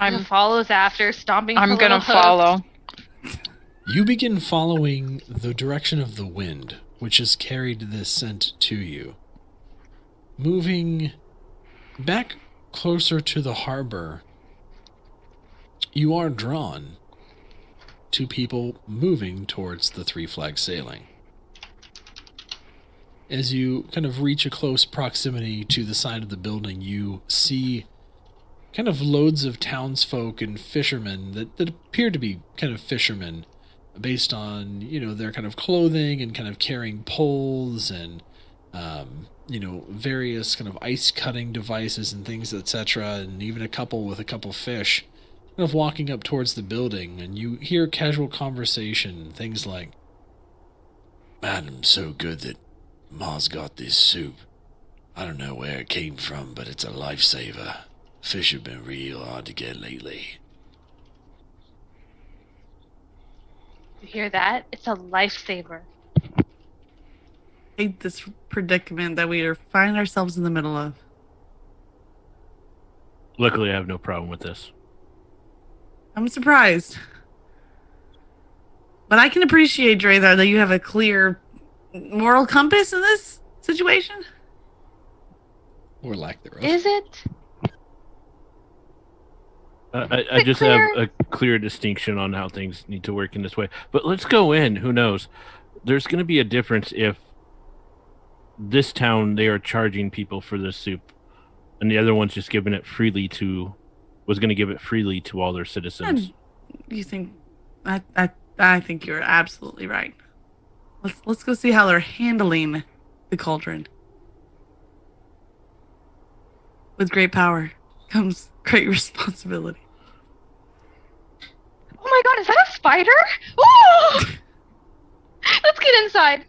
I'm follows after, stomping. I'm her gonna little hooves. follow. You begin following the direction of the wind, which has carried this scent to you. Moving back closer to the harbor, you are drawn to people moving towards the Three Flags Sailing. As you kind of reach a close proximity to the side of the building, you see kind of loads of townsfolk and fishermen that appear to be kind of fishermen based on, their kind of clothing and kind of carrying poles and, various kind of ice cutting devices and things, etc. And even a couple with a couple fish kind of walking up towards the building, and you hear casual conversation, things like, "Madam, so good that Ma's got this soup. I don't know where it came from, but it's a lifesaver. Fish have been real hard to get lately." You hear that? It's a lifesaver. Hate this predicament that we find ourselves in the middle of. Luckily, I have no problem with this. I'm surprised. But I can appreciate, Drathar, that you have a clear moral compass in this situation. Or lack thereof. Is it? I just have a clear distinction on how things need to work in this way. But let's go in. Who knows? There's going to be a difference if this town, they are charging people for this soup, and the other one's just giving it freely to, was going to give it freely to all their citizens. You think? I think you're absolutely right. Let's go see how they're handling the cauldron. With great power comes great responsibility. Oh my god, is that a spider? Ooh! Let's get inside.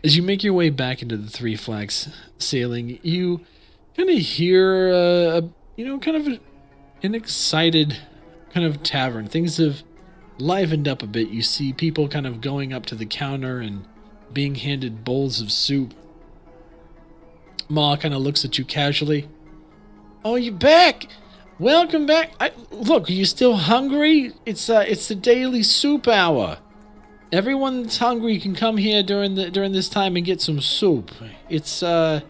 As you make your way back into the Three Flags sailing, you kind of hear, kind of an excited kind of tavern. Things have livened up a bit. You see people kind of going up to the counter and being handed bowls of soup. Ma kind of looks at you casually. Oh, you're back! Welcome back. Look, are you still hungry? It's the daily soup hour. Everyone that's hungry can come here during this time and get some soup. It's a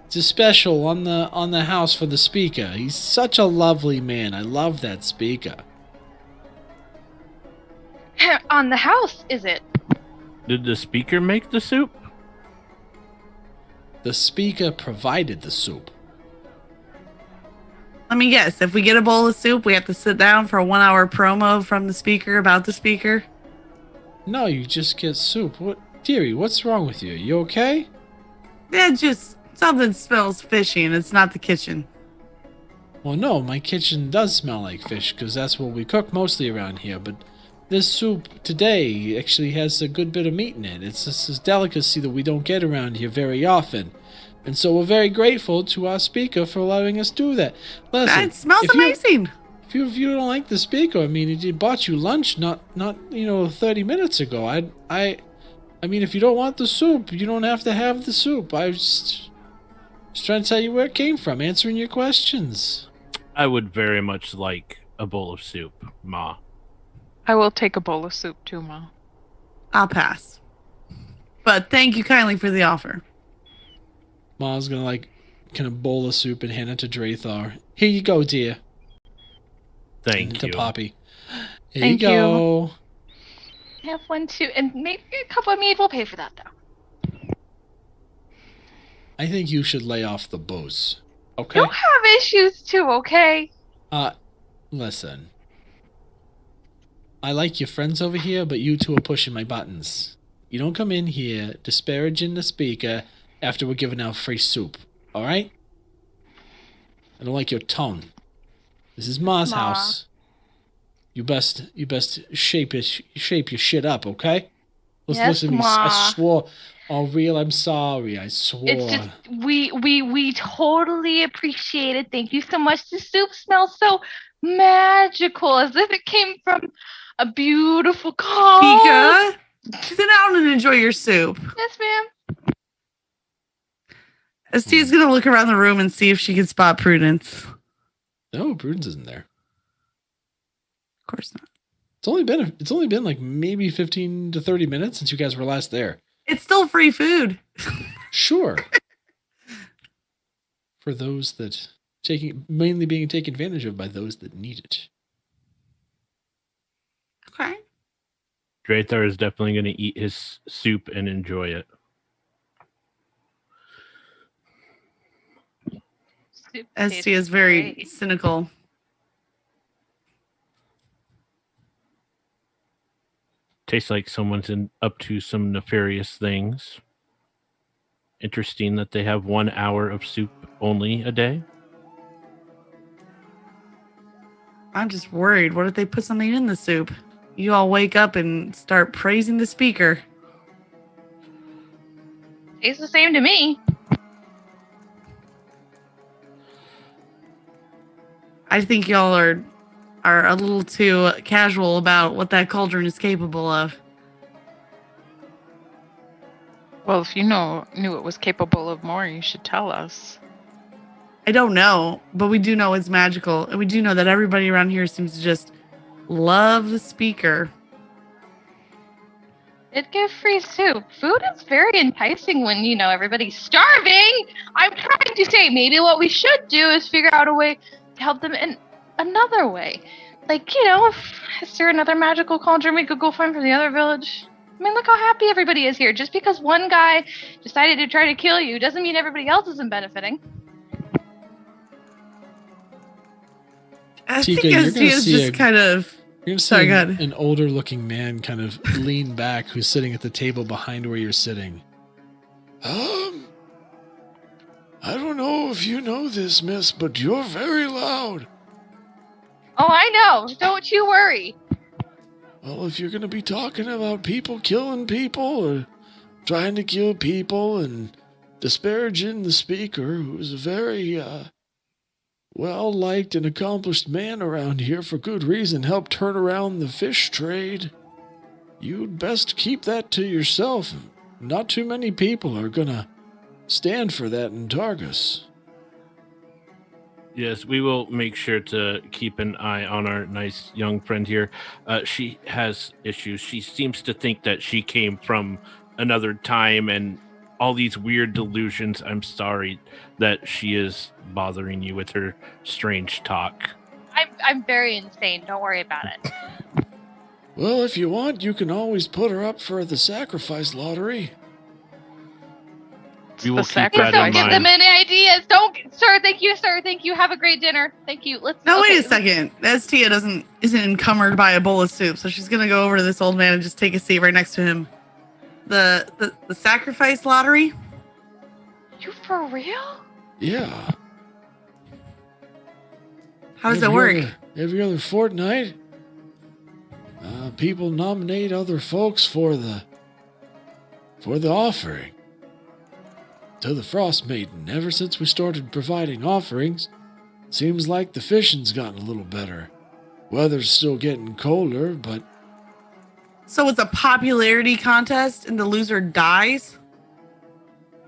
special on the house for the speaker. He's such a lovely man. I love that speaker. On the house, is it? Did the speaker make the soup? The speaker provided the soup. Let me guess. If we get a bowl of soup, we have to sit down for a 1-hour promo from the speaker about the speaker? No, you just get soup. What, dearie, what's wrong with you? You okay? Yeah, just something smells fishy and it's not the kitchen. Well, no, my kitchen does smell like fish because that's what we cook mostly around here, but this soup today actually has a good bit of meat in it. It's this delicacy that we don't get around here very often. And so we're very grateful to our speaker for allowing us to do that. Listen, It smells amazing. If you don't like the speaker, I mean, he bought you lunch not 30 minutes ago. I mean, if you don't want the soup, you don't have to have the soup. I was just trying to tell you where it came from, answering your questions. I would very much like a bowl of soup, Ma. I will take a bowl of soup too, Ma. I'll pass. But thank you kindly for the offer. Ma's gonna kind of bowl of soup and hand it to Drathar. Here you go, dear. Thank you. To Poppy. Here Thank you go. Have one too, and maybe a couple of meat. We'll pay for that though. I think you should lay off the booze. Okay? You have issues too, okay? Listen. I like your friends over here, but you two are pushing my buttons. You don't come in here disparaging the speaker after we're giving out free soup. Alright? I don't like your tone. This is Ma's house. You best shape your shit up, okay? Yes, Listen to me. Ma. I swore. Oh, real, I'm sorry. I swore. It's just we totally appreciate it. Thank you so much. The soup smells so magical, as if it came from a beautiful cause. Pika, sit down and enjoy your soup. Yes, ma'am. Estia's gonna look around the room and see if she can spot Prudence. No, Prudence isn't there. Of course not. It's only been like maybe 15 to 30 minutes since you guys were last there. It's still free food. Sure. For those that mainly being taken advantage of by those that need it. Okay. Drathar is definitely going to eat his soup and enjoy it. Soup Estia is tastes very great. cynical. Tastes like someone's up to some nefarious things. Interesting that they have 1 hour of soup only a day. I'm just worried. What if they put something in the soup? You all wake up and start praising the speaker. Tastes the same to me. I think y'all are a little too casual about what that cauldron is capable of. Well, if you knew it was capable of more, you should tell us. I don't know, but we do know it's magical. And we do know that everybody around here seems to just love the speaker. Did give free soup. Food is very enticing when, everybody's starving. I'm trying to say maybe what we should do is figure out a way to help them in another way. Like, is there another magical cauldron we could go find from the other village? I mean, look how happy everybody is here. Just because one guy decided to try to kill you doesn't mean everybody else isn't benefiting. I Tika, think you're Estia gonna is see just kind of. You're going to see Sorry, go ahead. an older looking man kind of lean back who's sitting at the table behind where you're sitting. I don't know if you know this, miss, but you're very loud. Oh, I know. Don't you worry. Well, if you're going to be talking about people killing people or trying to kill people and disparaging the speaker, who's a very well-liked and accomplished man around here for good reason, helped turn around the fish trade, you'd best keep that to yourself. Not too many people are going to stand for that in Targus. Yes, we will make sure to keep an eye on our nice young friend here. She has issues. She seems to think that she came from another time and all these weird delusions. I'm sorry that she is bothering you with her strange talk. I'm very insane. Don't worry about it. Well, if you want, you can always put her up for the sacrifice lottery. We will the keep that Please in don't give them mind. any ideas. Don't, sir. Thank you, sir. Thank you. Have a great dinner. Thank you. No, wait a second. Estia isn't encumbered by a bowl of soup, so she's gonna go over to this old man and just take a seat right next to him. The sacrifice lottery. You for real? Yeah. How does it work? Every other fortnight, people nominate other folks for the offering to the Frostmaiden. Ever since we started providing offerings, seems like the fishing's gotten a little better. Weather's still getting colder, but So it's a popularity contest, and the loser dies.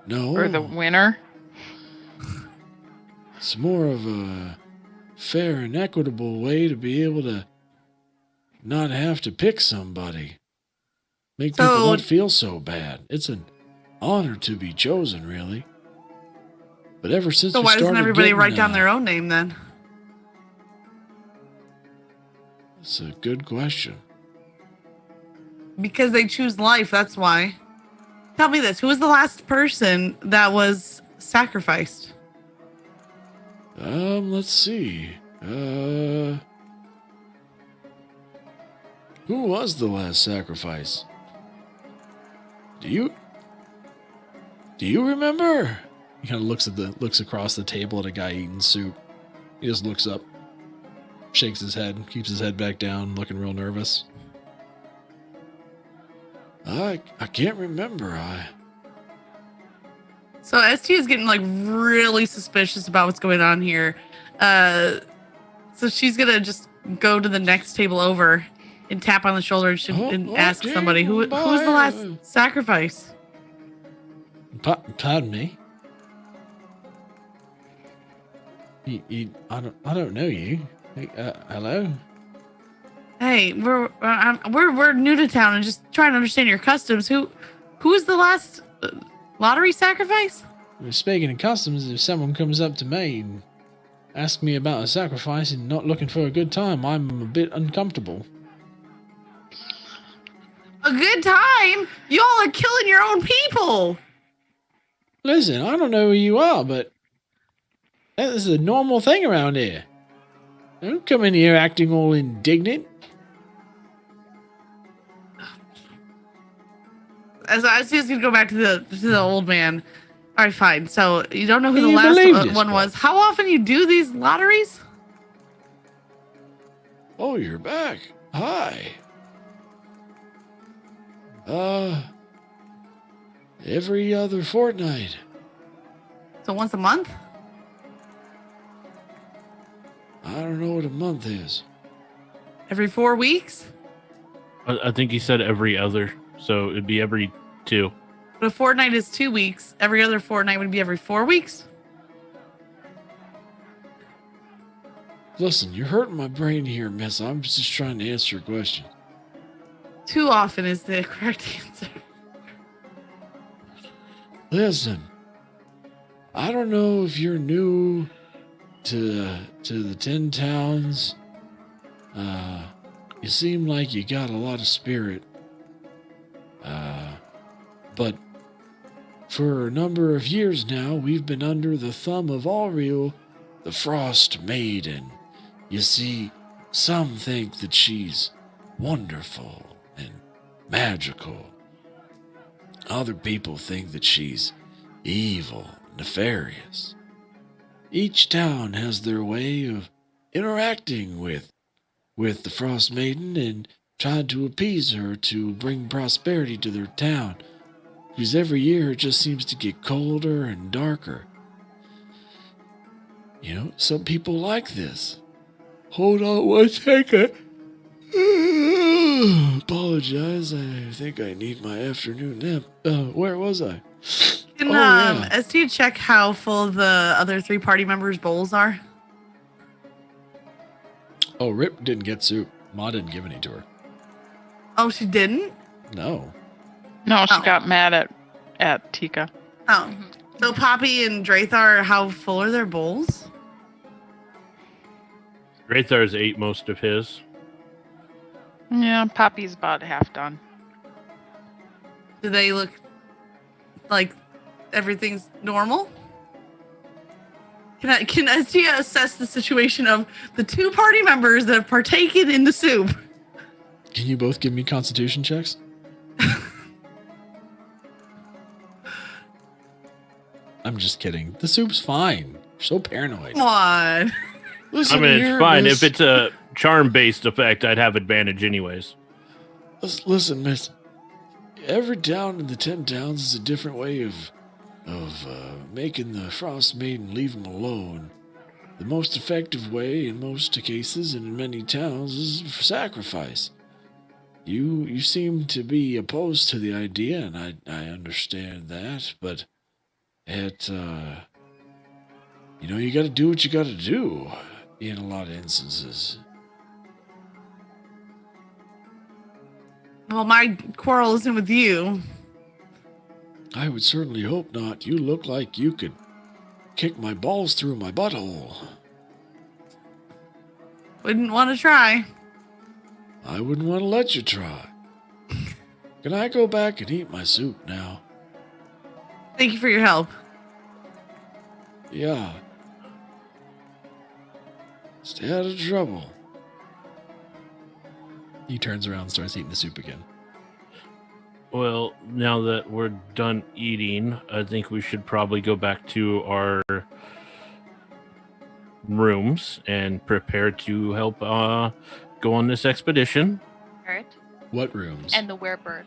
no. Or the winner. It's more of a fair and equitable way to be able to not have to pick somebody. Make people So- not feel so bad. It's an honor to be chosen, really. But ever since So we why started doesn't everybody getting, write down their own name then? That's a good question. Because they choose life. That's why. Tell me this: who was the last person that was sacrificed? Let's see. Who was the last sacrifice? Do you remember? He kind of looks across the table at a guy eating soup. He just looks up, shakes his head, keeps his head back down, looking real nervous. I can't remember. So ST is getting like really suspicious about what's going on here. So she's gonna just go to the next table over and tap on the shoulder and ask okay, somebody who was the last sacrifice. Pardon me. I don't know you. Hello. Hey, we're new to town and just trying to understand your customs. Who was the last lottery sacrifice? Speaking of customs, if someone comes up to me and asks me about a sacrifice and not looking for a good time, I'm a bit uncomfortable. A good time? Y'all are killing your own people. Listen, I don't know who you are, but that is a normal thing around here. Don't come in here acting all indignant. As I was gonna go back to the old man. All right, fine. So you don't know who Can the you last believe one this was. guy? How often you do these lotteries? Oh, you're back. Hi. Every other fortnight. So once a month? I don't know what a month is. Every 4 weeks? I think he said every other, so it'd be every 2. But a fortnight is 2 weeks. Every other fortnight would be every 4 weeks. Listen, you're hurting my brain here, miss. I'm just trying to answer your question. Too often is the correct answer. Listen, I don't know if you're new to the 10 towns. You seem like you got a lot of spirit. But for a number of years now, we've been under the thumb of Ariel, the Frost Maiden. You see, some think that she's wonderful and magical. Other people think that she's evil, nefarious. Each town has their way of interacting with the Frost Maiden and trying to appease her to bring prosperity to their town. Because every year it just seems to get colder and darker. You know, some people like this. Hold on one second. Apologize, I think I need my afternoon nap. Where was I? Can yeah. ST check how full the other 3 party members' bowls are? Oh, Rip didn't get soup. Ma didn't give any to her. Oh, she didn't? No. No, she Oh. got mad at Tika. Oh. So Poppy and Drathar, how full are their bowls? Graythar's ate most of his. Yeah, Poppy's about half done. Do they look like everything's normal? Can ST assess the situation of the 2 party members that have partaken in the soup? Can you both give me constitution checks? I'm just kidding. The soup's fine. You're so paranoid. Come on. Listen I mean, here, it's fine. miss. If it's a charm-based effect, I'd have advantage anyways. Listen, miss. Every town in the 10 towns is a different way of making the Frost Maiden leave them alone. The most effective way in most cases and in many towns is for sacrifice. You seem to be opposed to the idea, and I understand that, but you gotta do what you gotta do in a lot of instances. Well, my quarrel isn't with you. I would certainly hope not. You look like you could kick my balls through my butthole. Wouldn't want to try. I wouldn't want to let you try. Can I go back and eat my soup now? Thank you for your help. Yeah. Stay out of trouble. He turns around and starts eating the soup again. Well, now that we're done eating, I think we should probably go back to our rooms and prepare to help go on this expedition. Alright. What rooms? And the werebird.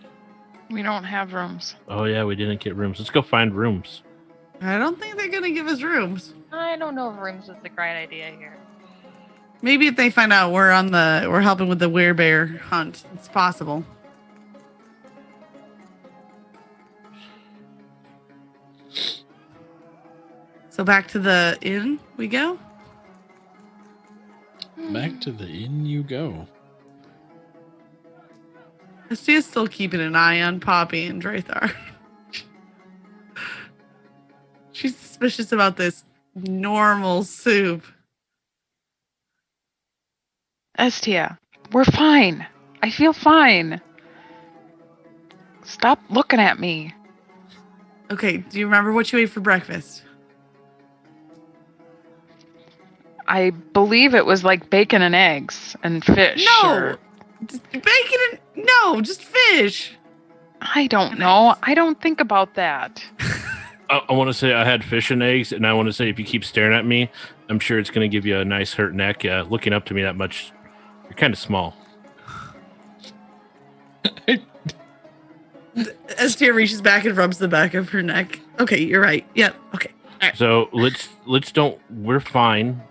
We don't have rooms. Oh yeah, we didn't get rooms. Let's go find rooms. I don't think they're going to give us rooms. I don't know if rooms is the great idea here. Maybe if they find out we're helping with the werebear hunt, it's possible. So back to the inn we go. Back to the inn you go. Astia's still keeping an eye on Poppy and Drathar. She's suspicious about this normal soup. Estia, we're fine. I feel fine. Stop looking at me. Okay, do you remember what you ate for breakfast? I believe it was like bacon and eggs and fish. No! or- Just bacon and... No, just fish! I don't know. I don't think about that. I want to say I had fish and eggs, and I want to say if you keep staring at me, I'm sure it's going to give you a nice hurt neck. Looking up to me that much, you're kind of small. Astia reaches back and rubs the back of her neck. Okay, you're right. Yep, okay. So let's don't. We're fine.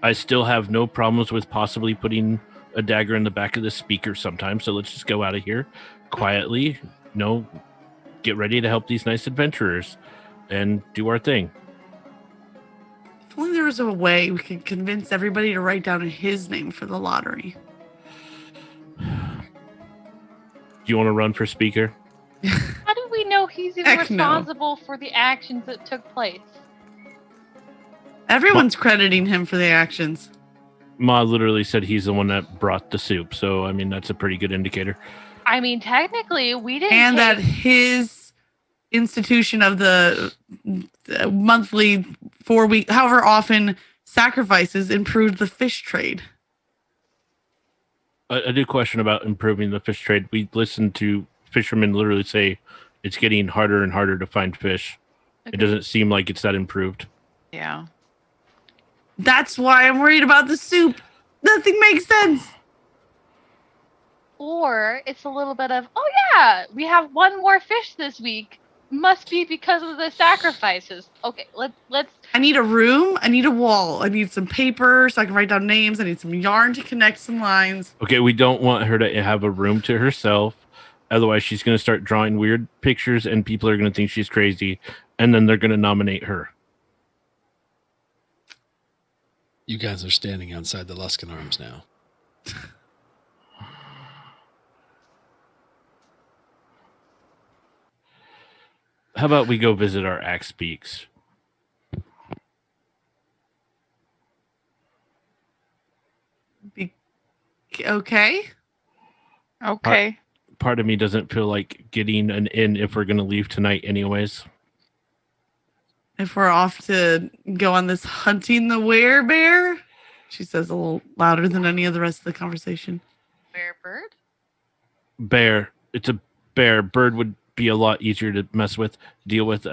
I still have no problems with possibly putting a dagger in the back of the speaker sometime. So let's just go out of here quietly. Get ready to help these nice adventurers and do our thing. If only there was a way we could convince everybody to write down his name for the lottery. you want to run for speaker? How do we know he's even Heck no. responsible for the actions that took place? Everyone's crediting him for the actions. Ma literally said he's the one that brought the soup, so I mean that's a pretty good indicator. I mean, technically, we didn't. And that his institution of the monthly 4-week, however often, sacrifices improved the fish trade. I do question about improving the fish trade. We listened to fishermen literally say it's getting harder and harder to find fish. It doesn't seem like it's that improved. Yeah. That's why I'm worried about the soup. Nothing makes sense. Or it's a little bit of, oh yeah, we have one more fish this week. Must be because of the sacrifices. Okay, let's. I need a room. I need a wall. I need some paper so I can write down names. I need some yarn to connect some lines. Okay, we don't want her to have a room to herself. Otherwise, she's going to start drawing weird pictures and people are going to think she's crazy. And then they're going to nominate her. You guys are standing outside the Luskin Arms now. How about we go visit our Axe Peaks? Okay. Okay. Part of me doesn't feel like getting an inn if we're going to leave tonight anyways. If we're off to go on this hunting the werebear, she says a little louder than any of the rest of the conversation. Bear bird? Bear. It's a bear. Bird would be a lot easier to mess with, deal with.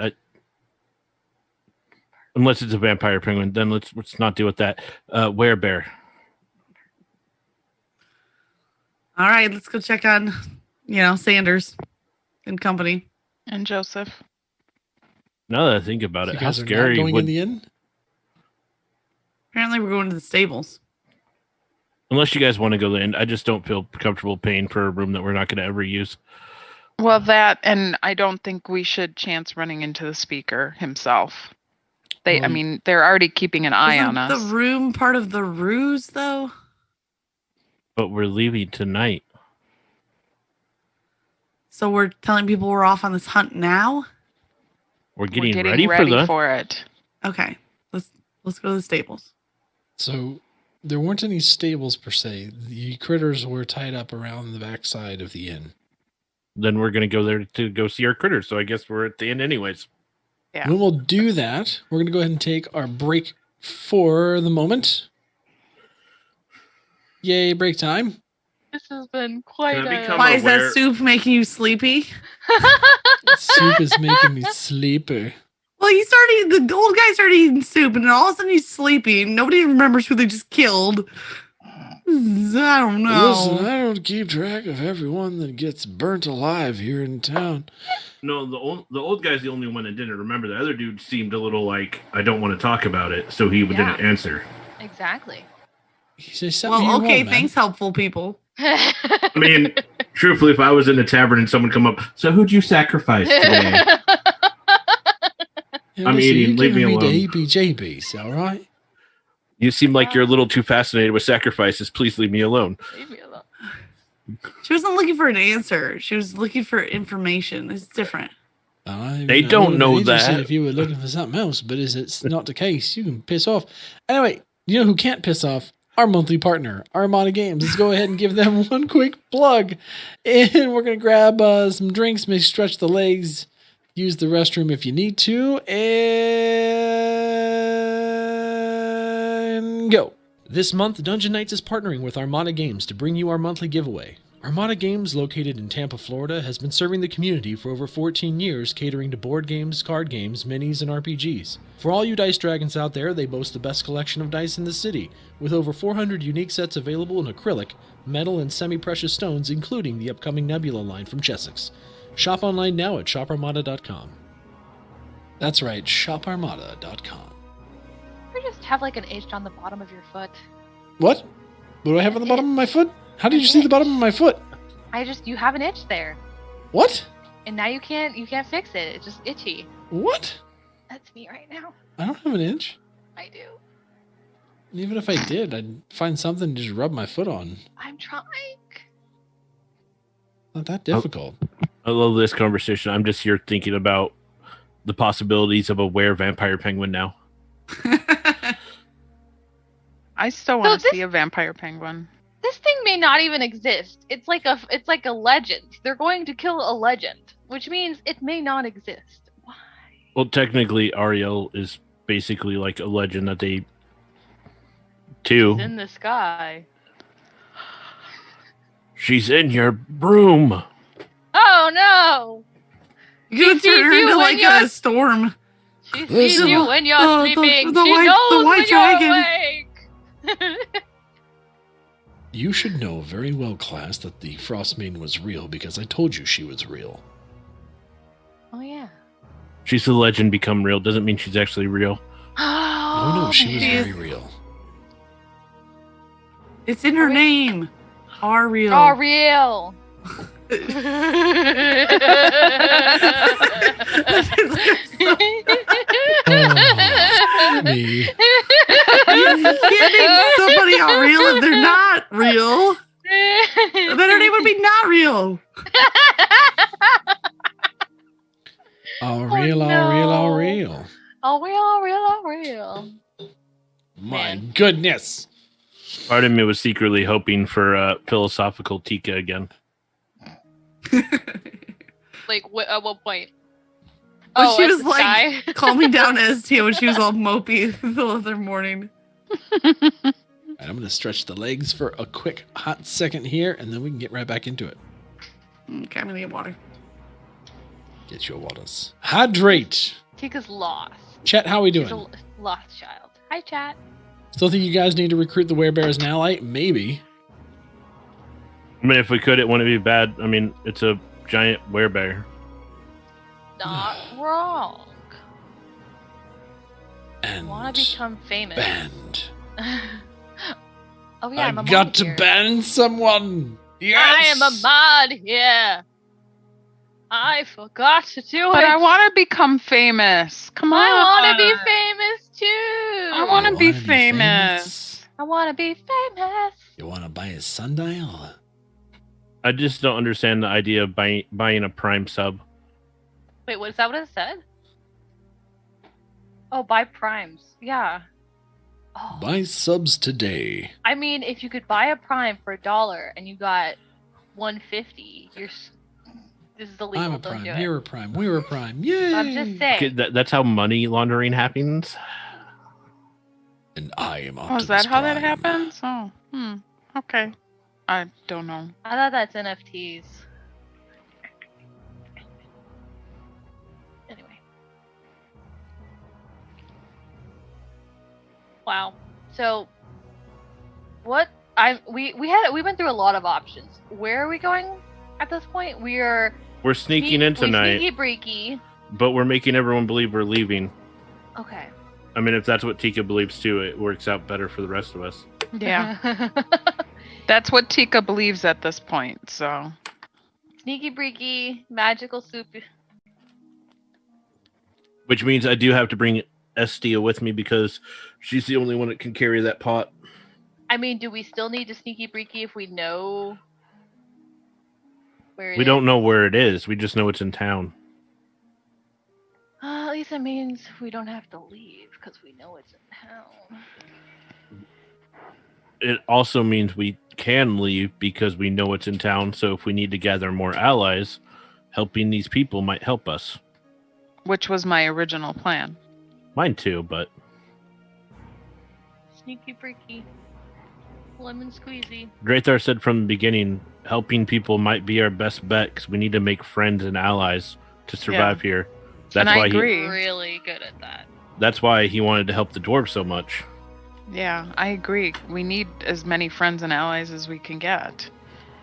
Unless it's a vampire penguin, then let's not deal with that. Werebear. All right, let's go check on, Sanders and company. And Joseph. Now that I think about it, You how guys are not scary going would... in the inn? Apparently, we're going to the stables. Unless you guys want to go in, I just don't feel comfortable paying for a room that we're not going to ever use. Well, that, and I don't think we should chance running into the speaker himself. Well, They're already keeping an eye Isn't on us. the room part of the ruse, though? But we're leaving tonight. So we're telling people we're off on this hunt now? We're We're getting getting ready ready for it. Okay, let's go to the stables. So there weren't any stables per se. The critters were tied up around the backside of the inn. Then we're going to go there to go see our critters. So I guess we're at the inn anyways. Yeah. When we'll do that, we're going to go ahead and take our break for the moment. Yay, break time. This has been quite Can I a... become Why is aware- that soup making you sleepy? Soup is making me sleepy. Well, the old guy started eating soup, and then all of a sudden he's sleepy, and nobody remembers who they just killed. I don't know. Listen, I don't keep track of everyone that gets burnt alive here in town. No, the old guy's the only one that didn't remember. The other dude seemed a little like, I don't want to talk about it, so he didn't answer. Exactly. He says something Well, you okay, want, man. thanks, helpful people. I mean, truthfully, if I was in a tavern and someone come up, so who'd you sacrifice today? Yeah, I'm listen, eating, you're leave me giving alone. the heebie-jeebies, all right? You seem like you're a little too fascinated with sacrifices. Please leave me alone. Leave me alone. She wasn't looking for an answer. She was looking for information. It's different. They don't know that. If you were looking for something else, but as it's not the case, you can piss off. Anyway, you know who can't piss off? Our monthly partner, Armada Games. Let's go ahead and give them one quick plug. And we're going to grab some drinks, maybe stretch the legs, use the restroom if you need to, and go. This month, Dungeon Nytes is partnering with Armada Games to bring you our monthly giveaway. Armada Games, located in Tampa, Florida, has been serving the community for over 14 years, catering to board games, card games, minis, and RPGs. For all you dice dragons out there, they boast the best collection of dice in the city, with over 400 unique sets available in acrylic, metal, and semi-precious stones, including the upcoming Nebula line from Chessex. Shop online now at shoparmada.com. That's right, shoparmada.com. You just have like an itch on the bottom of your foot. What? What do I have on the bottom of my foot? How did you see the bottom of my foot? You have an itch there. What? And now you can't fix it. It's just itchy. What? That's me right now. I don't have an inch. I do. Even if I did, I'd find something to just rub my foot on. I'm trying. Not that difficult. I love this conversation. I'm just here thinking about the possibilities of a were-vampire penguin now. I still want to this- see a vampire penguin. This thing may not even exist. It's like a legend. They're going to kill a legend, which means it may not exist. Why? Well, technically, Ariel is basically like a legend that they... It's in the sky. She's in your broom. Oh no! You're gonna She turn her sees you into when like you're- a storm. She sees Listen. you when you're The- sleeping. the She white- knows the white when dragon. you're awake. You should know very well, class, that the Frostmaiden was real because I told you she was real. Oh yeah. She's a legend become real. Doesn't mean she's actually real. Oh no, she was man. very real. It's in her name. Are real. Are real. Oh, me. You can't name somebody are real if they're not real. Then her name would be not real. All real, all real, all no. real. Oh, real. My Man. goodness. Part of me was secretly hoping for philosophical Tika again. Like, at what point? When she at was the like sky? calming down Estia when she was all mopey the other morning. All right, I'm going to stretch the legs for a quick hot second here, and then we can get right back into it. Okay, I'm gonna get water. Get your waters. Hydrate. Tika's lost. Chat, how we She's doing? a lost child. Hi, chat. Still think you guys need to recruit the werebear as an ally? Maybe. I mean, if we could, it wouldn't be bad. I mean, it's a giant werebear. Not wrong. And Want to become famous? banned. Oh yeah, I'm a I got mod to here. ban someone. Yes. I am a mod here. I forgot to do But it. I want to become famous. Come on. I want to be famous too. I want to You be wanna famous. I want to be famous. You want to buy a sundial? I just don't understand the idea of buying a Prime sub. Wait, what is that? What it said? Oh, buy primes. Yeah. Oh. Buy subs today. I mean, if you could buy a prime for $1 and you got 150, this is illegal. I'm a Don't prime. do it. You're a prime. We're a prime. Yay! I'm just saying. Okay, that's how money laundering happens. And I am Oh, Optimus is that how that Prime. happens? Oh, okay. I don't know. I thought that's NFTs. Anyway. Wow. So, what we went through a lot of options. Where are we going at this point? We're We're in tonight, sneaky breaky. but we're making everyone believe we're leaving. Okay. I mean, if that's what Tika believes too, it works out better for the rest of us. Yeah. That's what Tika believes at this point, so. Sneaky breaky, magical soup. Which means I do have to bring Estia with me because she's the only one that can carry that pot. I mean, do we still need to sneaky breaky if we know where it We is? don't know where it is. We just know it's in town. At least it means we don't have to leave because we know it's in town. It also means we can leave because we know it's in town. So if we need to gather more allies, helping these people might help us. Which was my original plan. Mine too, but Sneaky freaky. Lemon squeezy. Drathar said from the beginning, helping people might be our best bet because we need to make friends and allies to survive here. That's And I why agree. Really good at that. That's why he wanted to help the dwarves so much. Yeah, I agree. We need as many friends and allies as we can get.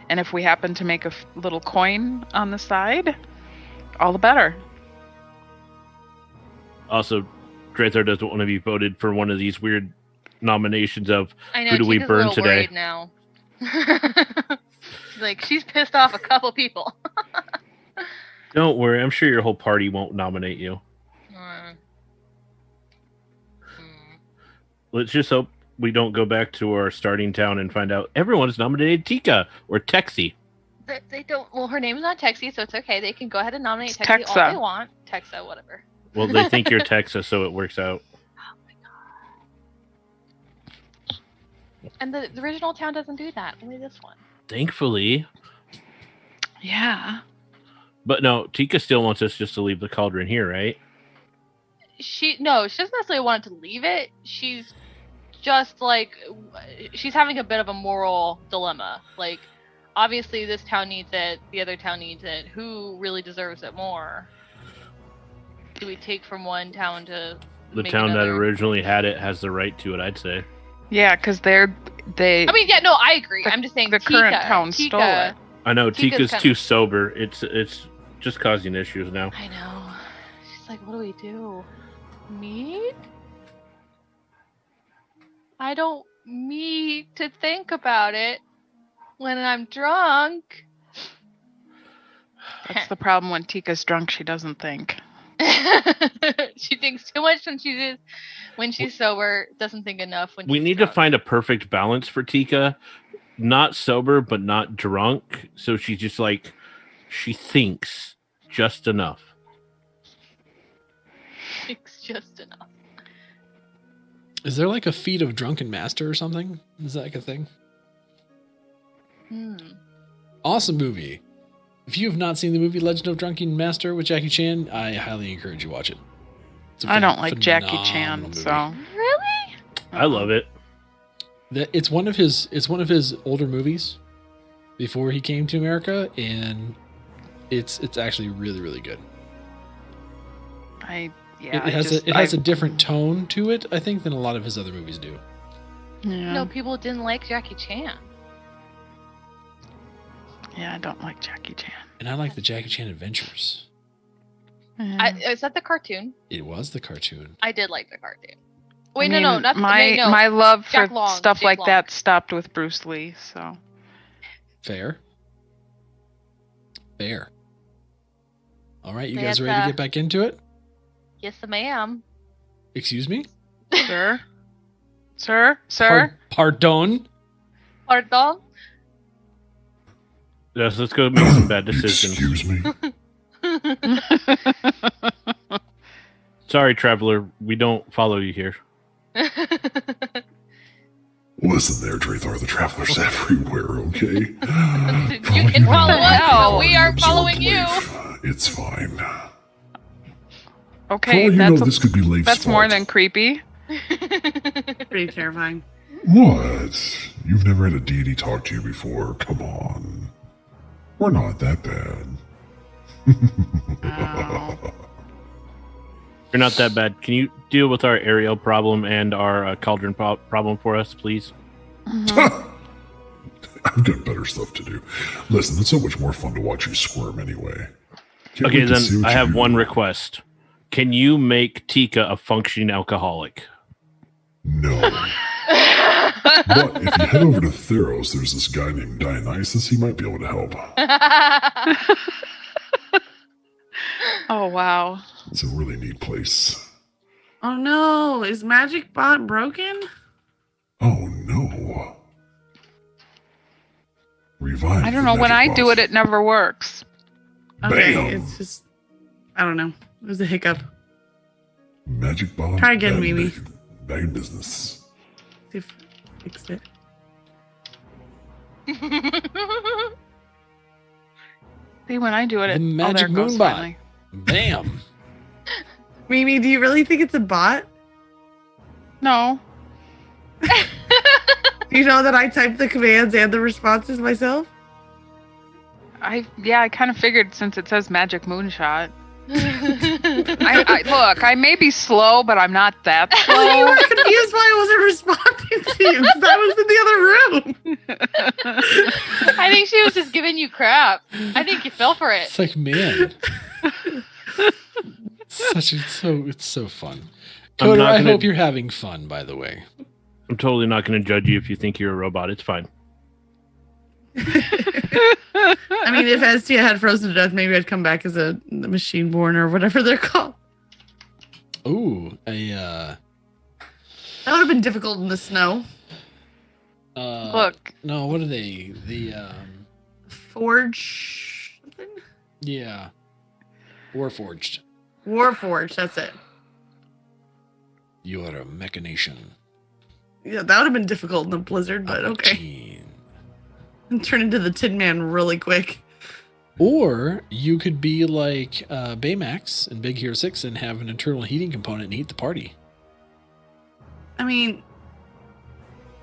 And if we happen to make a little coin on the side, all the better. Also, Drathar doesn't want to be voted for one of these weird nominations of I know. who do we Tika's a burn little today. worried now. Like she's pissed off a couple people. Don't worry, I'm sure your whole party won't nominate you. Let's just hope we don't go back to our starting town and find out everyone's nominated Tika or Texie. They don't. Well, her name's not Texie, so it's okay. They can go ahead and nominate It's Texie all Texa. they want. Texa, whatever. Well, they think you're Texas, so it works out. Oh my god. And the original town doesn't do that. Only this one. Thankfully. Yeah. But no, Tika still wants us just to leave the cauldron here, right? She doesn't necessarily want to leave it. She's just like she's having a bit of a moral dilemma. Like, obviously this town needs it, the other town needs it. Who really deserves it more? Do we take from one town to The make town that another? originally had it has the right to it, I'd say. Yeah, because they. I mean, yeah, no, I agree. The- I'm just saying the current town stole it. I know Tika's Tika's kinda- too sober. It's just causing issues now. I know. She's like, what do we do? Meet? I don't meet to think about it when I'm drunk. That's the problem when Tika's drunk, she doesn't think. She thinks too much when she's sober, doesn't think enough when We she's need drunk. to find a perfect balance for Tika. Not sober, but not drunk. So she's just like, she thinks just enough. It's just enough. Is there like a feat of drunken master or something? Is that like a thing? Awesome movie. If you have not seen the movie Legend of Drunken Master with Jackie Chan, I highly encourage you to watch it. It's a I don't like Jackie phenomenal Chan, movie. so. Really? I love it. It's one of his older movies before he came to America, and it's actually really, really good. It It has a different tone to it, I think, than a lot of his other movies do. Yeah. No, people didn't like Jackie Chan. Yeah, I don't like Jackie Chan. And I like the Jackie Chan Adventures. Yeah. Is that the cartoon? It was the cartoon. I did like the cartoon. Wait, I mean, no, not my no. my love Jack for Long, stuff Jake like Long. that stopped with Bruce Lee. So Fair. All right, you They guys had ready to the- get back into it? Yes, ma'am. Excuse me? sir, sir. Pardon? Pardon? Yes, let's go make some bad decisions. Excuse me. Sorry, traveler. We don't follow you here. Listen there, Drathar, the traveler's everywhere, okay? You can follow us, hell? but we are following you. It's fine. For all Okay, you know, this that's could be Leif's that's more fault. than creepy. Pretty terrifying. What? You've never had a deity talk to you before? Come on. We're not that bad. Oh. You're not that bad. Can you deal with our Ariel problem and our cauldron problem for us, please? Mhm. I've got better stuff to do. Listen, it's so much more fun to watch you squirm anyway. Can't Okay, wait to see then what I you have do. one request. Can you make Tika a functioning alcoholic? No. But if you head over to Theros, there's this guy named Dionysus. He might be able to help. Oh wow. It's a really neat place. Oh no, is Magic Bot broken? Oh no. Revive. I don't the know. When I magic do boss. it never works. Okay, Bam. it's just, I don't know. It was a hiccup. Magic bomb. Try again, bad maybe. Bad business. See if I fixed it. See, when I do it, The it magic there it goes moon bot. finally. Bam. Mimi, do you really think it's a bot? No. Do you know that I type the commands and the responses myself? I kind of figured since it says magic moonshot. I look, I may be slow, but I'm not that Well, you slow. were confused why I wasn't responding to you because I was in the other room. I think she was just giving you crap. I think you fell for it. It's like, man. It's so fun. I'm Coder, not I gonna- hope you're having fun, by the way. I'm totally not going to judge you if you think you're a robot. It's fine. I mean, if Estia had frozen to death, maybe I'd come back as a machine born or whatever they're called. Ooh, That would have been difficult in the snow. Look, no, what are they? The Forge something? Yeah. Warforged. Warforged, that's it. You are a machination. Yeah, that would have been difficult in the blizzard, but A okay. machine. And turn into the Tin Man really quick. Or you could be like Baymax in Big Hero 6 and have an internal heating component and heat the party. I mean,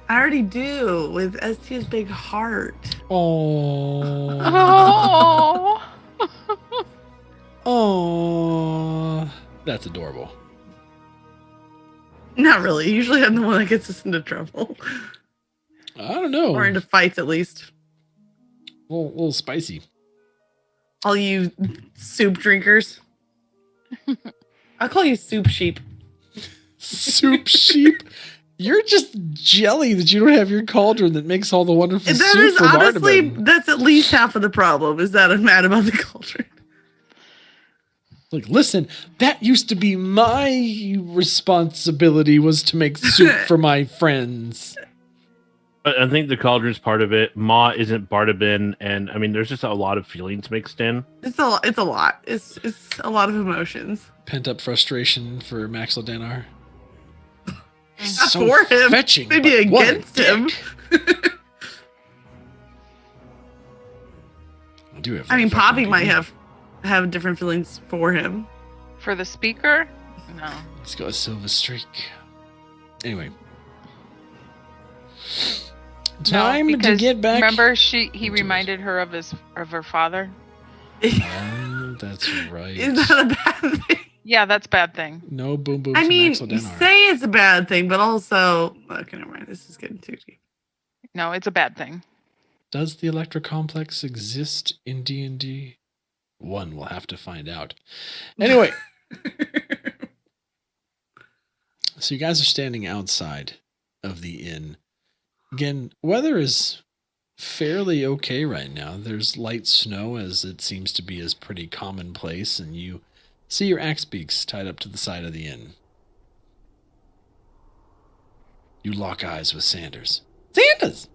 I already do with ST's big heart. Oh. Oh. Oh. That's adorable. Not really. Usually I'm the one that gets us into trouble. I don't know. Or into fights, at least. A little spicy. All you soup drinkers. I'll call you soup sheep. Soup sheep? You're just jelly that you don't have your cauldron that makes all the wonderful That soup is from honestly, Artemis. that's at least half of the problem, is that I'm mad about the cauldron. Like, listen, that used to be my responsibility, was to make soup for my friends. I think the cauldron's part of it. Ma isn't Bartabin, and I mean, there's just a lot of feelings mixed in. It's a lot. It's a lot of emotions. Pent up frustration for Maxwell Danar. He's Not so for him, fetching. maybe but what a against him. dick. I do have. I mean, fucking Poppy might people. have different feelings for him. For the speaker? No. He's got a silver streak. Anyway. Time to because get back. Remember, he into it. reminded her of her father. Oh, that's right. Is that a bad thing? Yeah, that's a bad thing. No boom boom. I for mean, Maxwell you Danar. say it's a bad thing, but also, okay, never mind. This is getting too deep. No, it's a bad thing. Does the Electra Complex exist in D&D? One will have to find out. Anyway, so you guys are standing outside of the inn. Again, weather is fairly okay right now. There's light snow, as it seems to be as pretty commonplace, and you see your axe beaks tied up to the side of the inn. You lock eyes with Sanders. Sanders!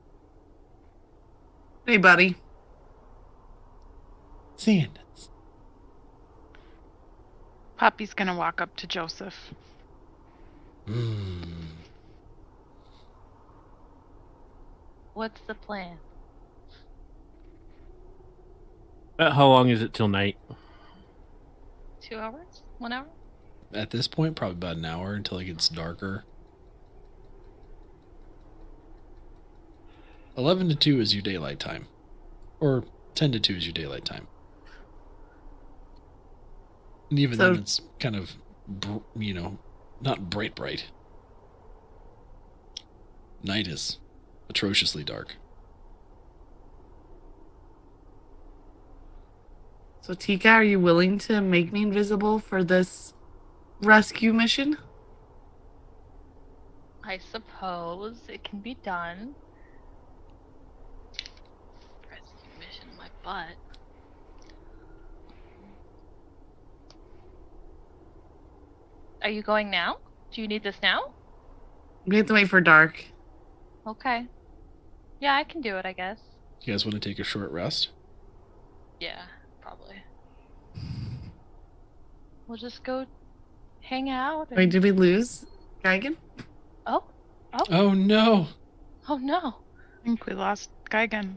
Hey, buddy. Sanders. Poppy's gonna walk up to Joseph. What's the plan? How long is it till night? 2 hours? 1 hour? At this point, probably about an hour until it gets darker. 11 to 2 is your daylight time. Or 10 to 2 is your daylight time. And even So- then, it's kind of, not bright. Night is atrociously dark. So, Tika, are you willing to make me invisible for this rescue mission? I suppose it can be done. Rescue mission, my butt. Are you going now? Do you need this now? We have to wait for dark. Okay. Yeah, I can do it, I guess. You guys want to take a short rest? Yeah, probably. We'll just go hang out. Wait, did we lose Geigen? Oh. Oh no! Oh no. I think we lost Geigen.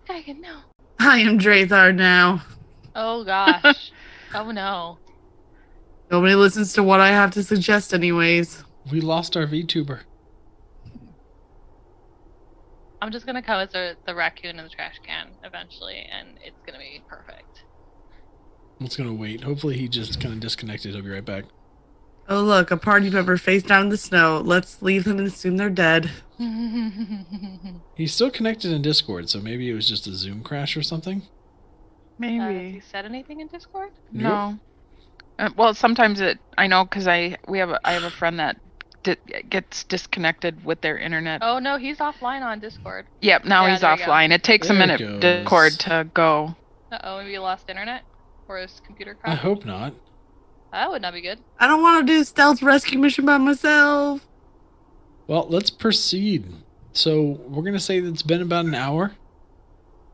Megan, no. I am Drathar now. Oh gosh. Oh no. Nobody listens to what I have to suggest anyways. We lost our VTuber. I'm just gonna come as the raccoon in the trash can eventually, and it's gonna be perfect. I'm just gonna wait. Hopefully he just kind of disconnected. He'll be right back. Oh look, a party member face down in the snow. Let's leave them and assume they're dead. He's still connected in Discord, so maybe it was just a Zoom crash or something. Has Maybe. he said anything in Discord? No. Well, sometimes I know because I have a friend that gets disconnected with their internet. Oh no, he's offline on Discord. Yep, now Yeah, he's there you go. offline. It takes There a it minute goes. for Discord to go. Uh-oh, maybe he lost internet? Or his computer I crashed? hope not. That would not be good. I don't want to do stealth rescue mission by myself. Well, let's proceed. So we're gonna say that it's been about an hour.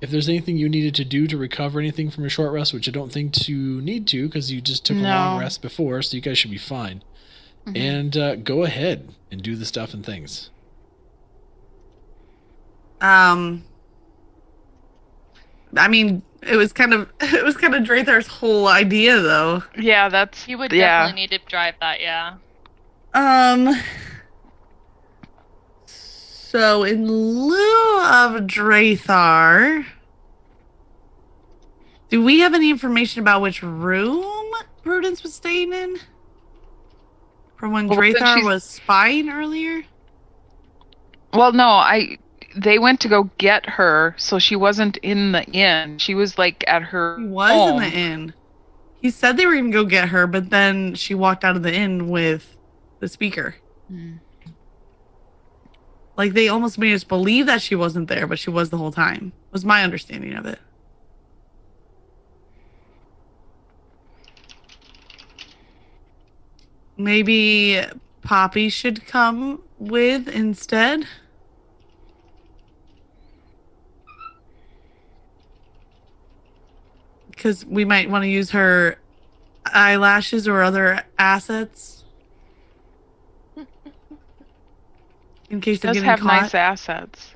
If there's anything you needed to do to recover anything from a short rest, which I don't think you need to because you just took a long No. rest before, so you guys should be fine. Mhm. And go ahead and do the stuff and things. I mean, it was kind of Draythar's whole idea, though. Yeah, that's You would yeah. definitely need to drive that, yeah. So in lieu of Draythar, do we have any information about which room Prudence was staying in? From when Well, then Draythar she's- was spying earlier? Well, no, they went to go get her, so she wasn't in the inn. She was like at her He was home. in the inn. He said they were going to go get her, but then she walked out of the inn with the speaker. Mm. Like, they almost made us believe that she wasn't there, but she was the whole time. Was my understanding of it. Maybe Poppy should come with instead. Because we might want to use her eyelashes or other assets. In case they're Does getting have caught. nice assets.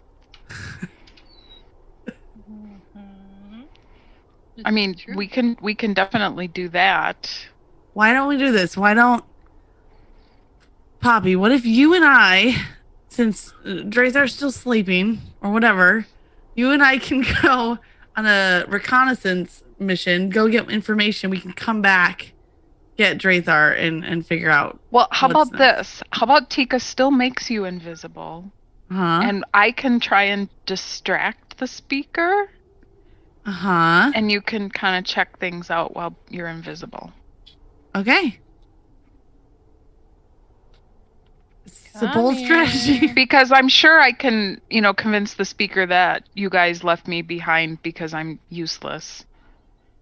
I mean, we can definitely do that. Why don't we do this? Why don't... Poppy, what if you and I, since Drazar's still sleeping, or whatever, you and I can go on a reconnaissance mission, go get information, we can come back, get Drazar, and figure out... Well, how What's about next? this? How about Tika still makes you invisible, Uh-huh. and I can try and distract the speaker, Uh-huh. and you can kind of check things out while you're invisible. Okay. It's a bold strategy. Because I'm sure I can, convince the speaker that you guys left me behind because I'm useless.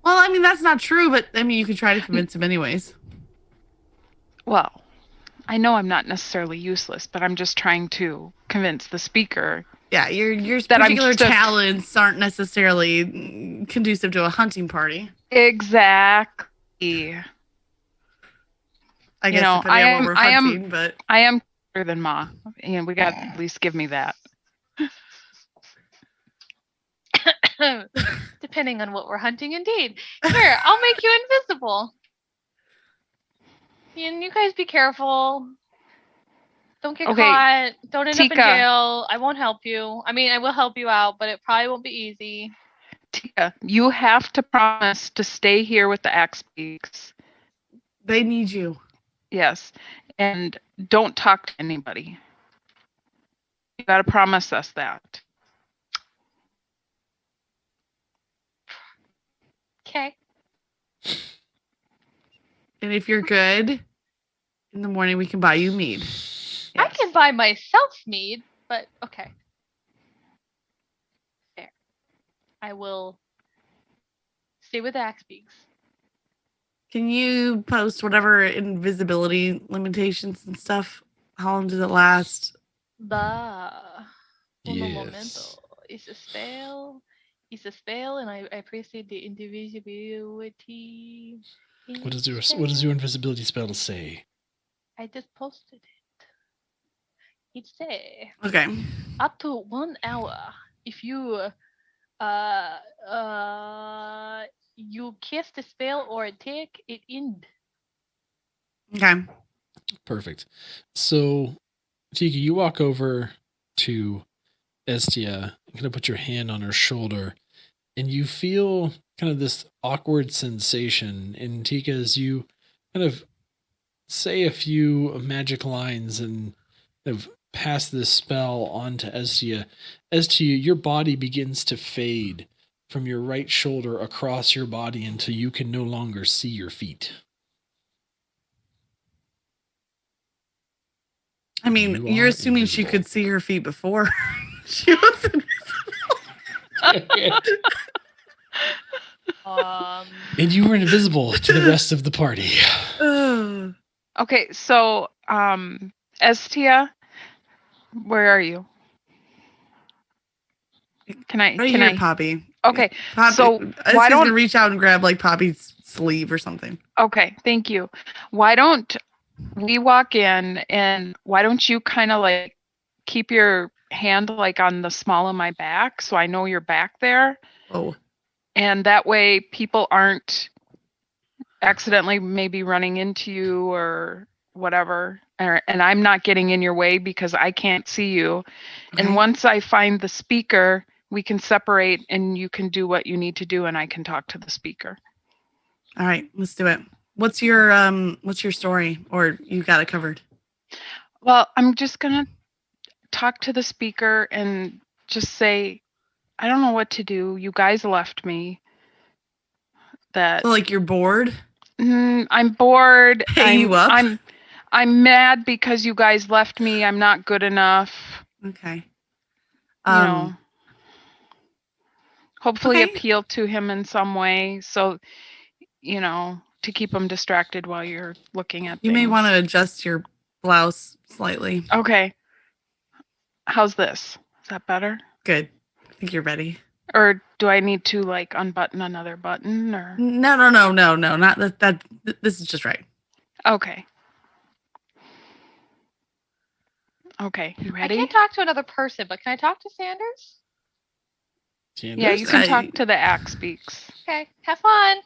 Well, I mean, that's not true, but I mean, you could try to convince him anyways. Well, I know I'm not necessarily useless, but I'm just trying to convince the speaker. Yeah, your That I'm particular just- talents aren't necessarily conducive to a hunting party. Exactly. I guess know, depending I on what we're am- I am- hunting, but I am better than Ma. And we got to at least give me that. Depending on what we're hunting, indeed. Here, I'll make you invisible. And you guys be careful. Don't get Okay, caught. Don't end up in Tika. jail. I won't help you. I mean, I will help you out, but it probably won't be easy. Tika, you have to promise to stay here with the axe beaks. they need you. Yes. And don't talk to anybody. You got to promise us that. Okay. And if you're good, in the morning we can buy you mead. I can buy myself mead, but okay. Fair. I will stay with Axebeaks. Can you post whatever invisibility limitations and stuff? How long does it last? Uno Yes. momento. It's a spell. It's a spell, and I appreciate the invisibility. What does your invisibility spell say? I just posted it. It says Okay. up to 1 hour if you you cast a spell or attack it end. Okay. Perfect. So, Tika, you walk over to Estia, kind of put your hand on her shoulder, and you feel kind of this awkward sensation in Tika as you kind of say a few magic lines and kind of pass this spell on to Estia. Estia, your body begins to fade from your right shoulder across your body until you can no longer see your feet. I mean, You you're are assuming she invisible. could see her feet before she was invisible. And you were invisible to the rest of the party. Ugh. Okay, so Estia, where are you? Can I Right here, Poppy. Okay. Poppy, So Esty's why gonna don't reach out and grab like Poppy's sleeve or something. Okay, thank you. Why don't we walk in and why don't you kind of like keep your hand like on the small of my back so I know you're back there, Oh, and that way people aren't accidentally maybe running into you or whatever, and I'm not getting in your way because I can't see you. okay. And once I find the speaker, we can separate and you can do what you need to do and I can talk to the speaker. All right, let's do it. What's your story, or you got it covered? Well, I'm just gonna talk to the speaker and just say, I don't know what to do. You guys left me. That So like you're bored? I'm bored. Pay you up? I'm mad because you guys left me. I'm not good enough. Okay. You know. Hopefully okay. appeal to him in some way. So, you know, to keep him distracted while you're looking at You things. may want to adjust your blouse slightly. Okay. How's this? Is that better? Good. I think you're ready. Or do I need to like unbutton another button or? No. Not that. This is just right. Okay. Okay, you I ready? can't talk to another person, but can I talk to Sanders? Yeah, you can talk to the axe beaks. Okay, have fun.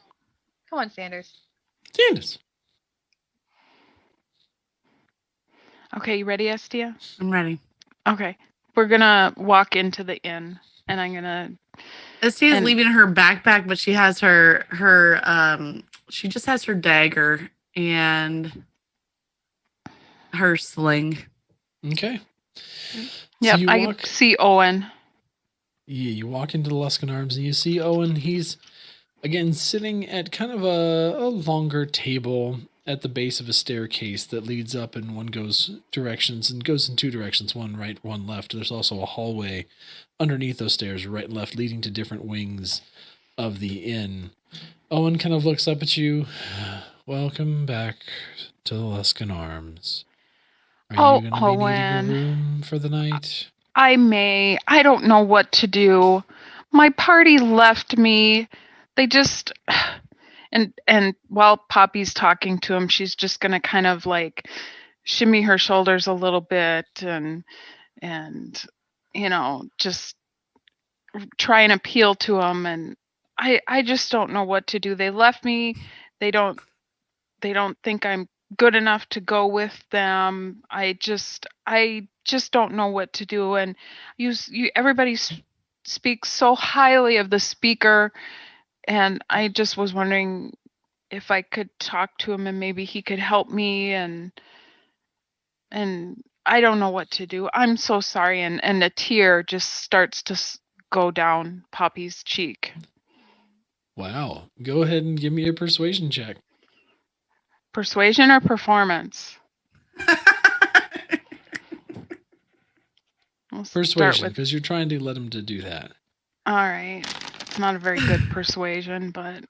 Come on, Sanders. Sanders. Okay, you ready, Estia? I'm ready. Okay. We're gonna walk into the inn and I'm gonna Esty is leaving her backpack, but she has she just has her dagger and her sling. Okay. Yep, So I see Owen. Yeah, you walk into the Luskan Arms and you see Owen. He's, again, sitting at kind of a longer table at the base of a staircase that leads up, and one goes in two directions, one right, one left. There's also a hallway underneath those stairs, right and left, leading to different wings of the inn. Owen kind of looks up at you. Welcome back to the Luskan Arms. Are you going to be needing a room for the night? I don't know what to do. My party left me. They just and while Poppy's talking to him, she's just gonna kind of like shimmy her shoulders a little bit and you know, just try and appeal to him, and I just don't know what to do. They left me. They don't think I'm good enough to go with them. I just don't know what to do. And everybody speaks so highly of the speaker, and I just was wondering if I could talk to him and maybe he could help me, and I don't know what to do. I'm so sorry. And a tear just starts to go down Poppy's cheek. Wow. Go ahead and give me a persuasion check. Persuasion or performance? Persuasion, because you're trying to let him to do that. All right. It's not a very good persuasion, but...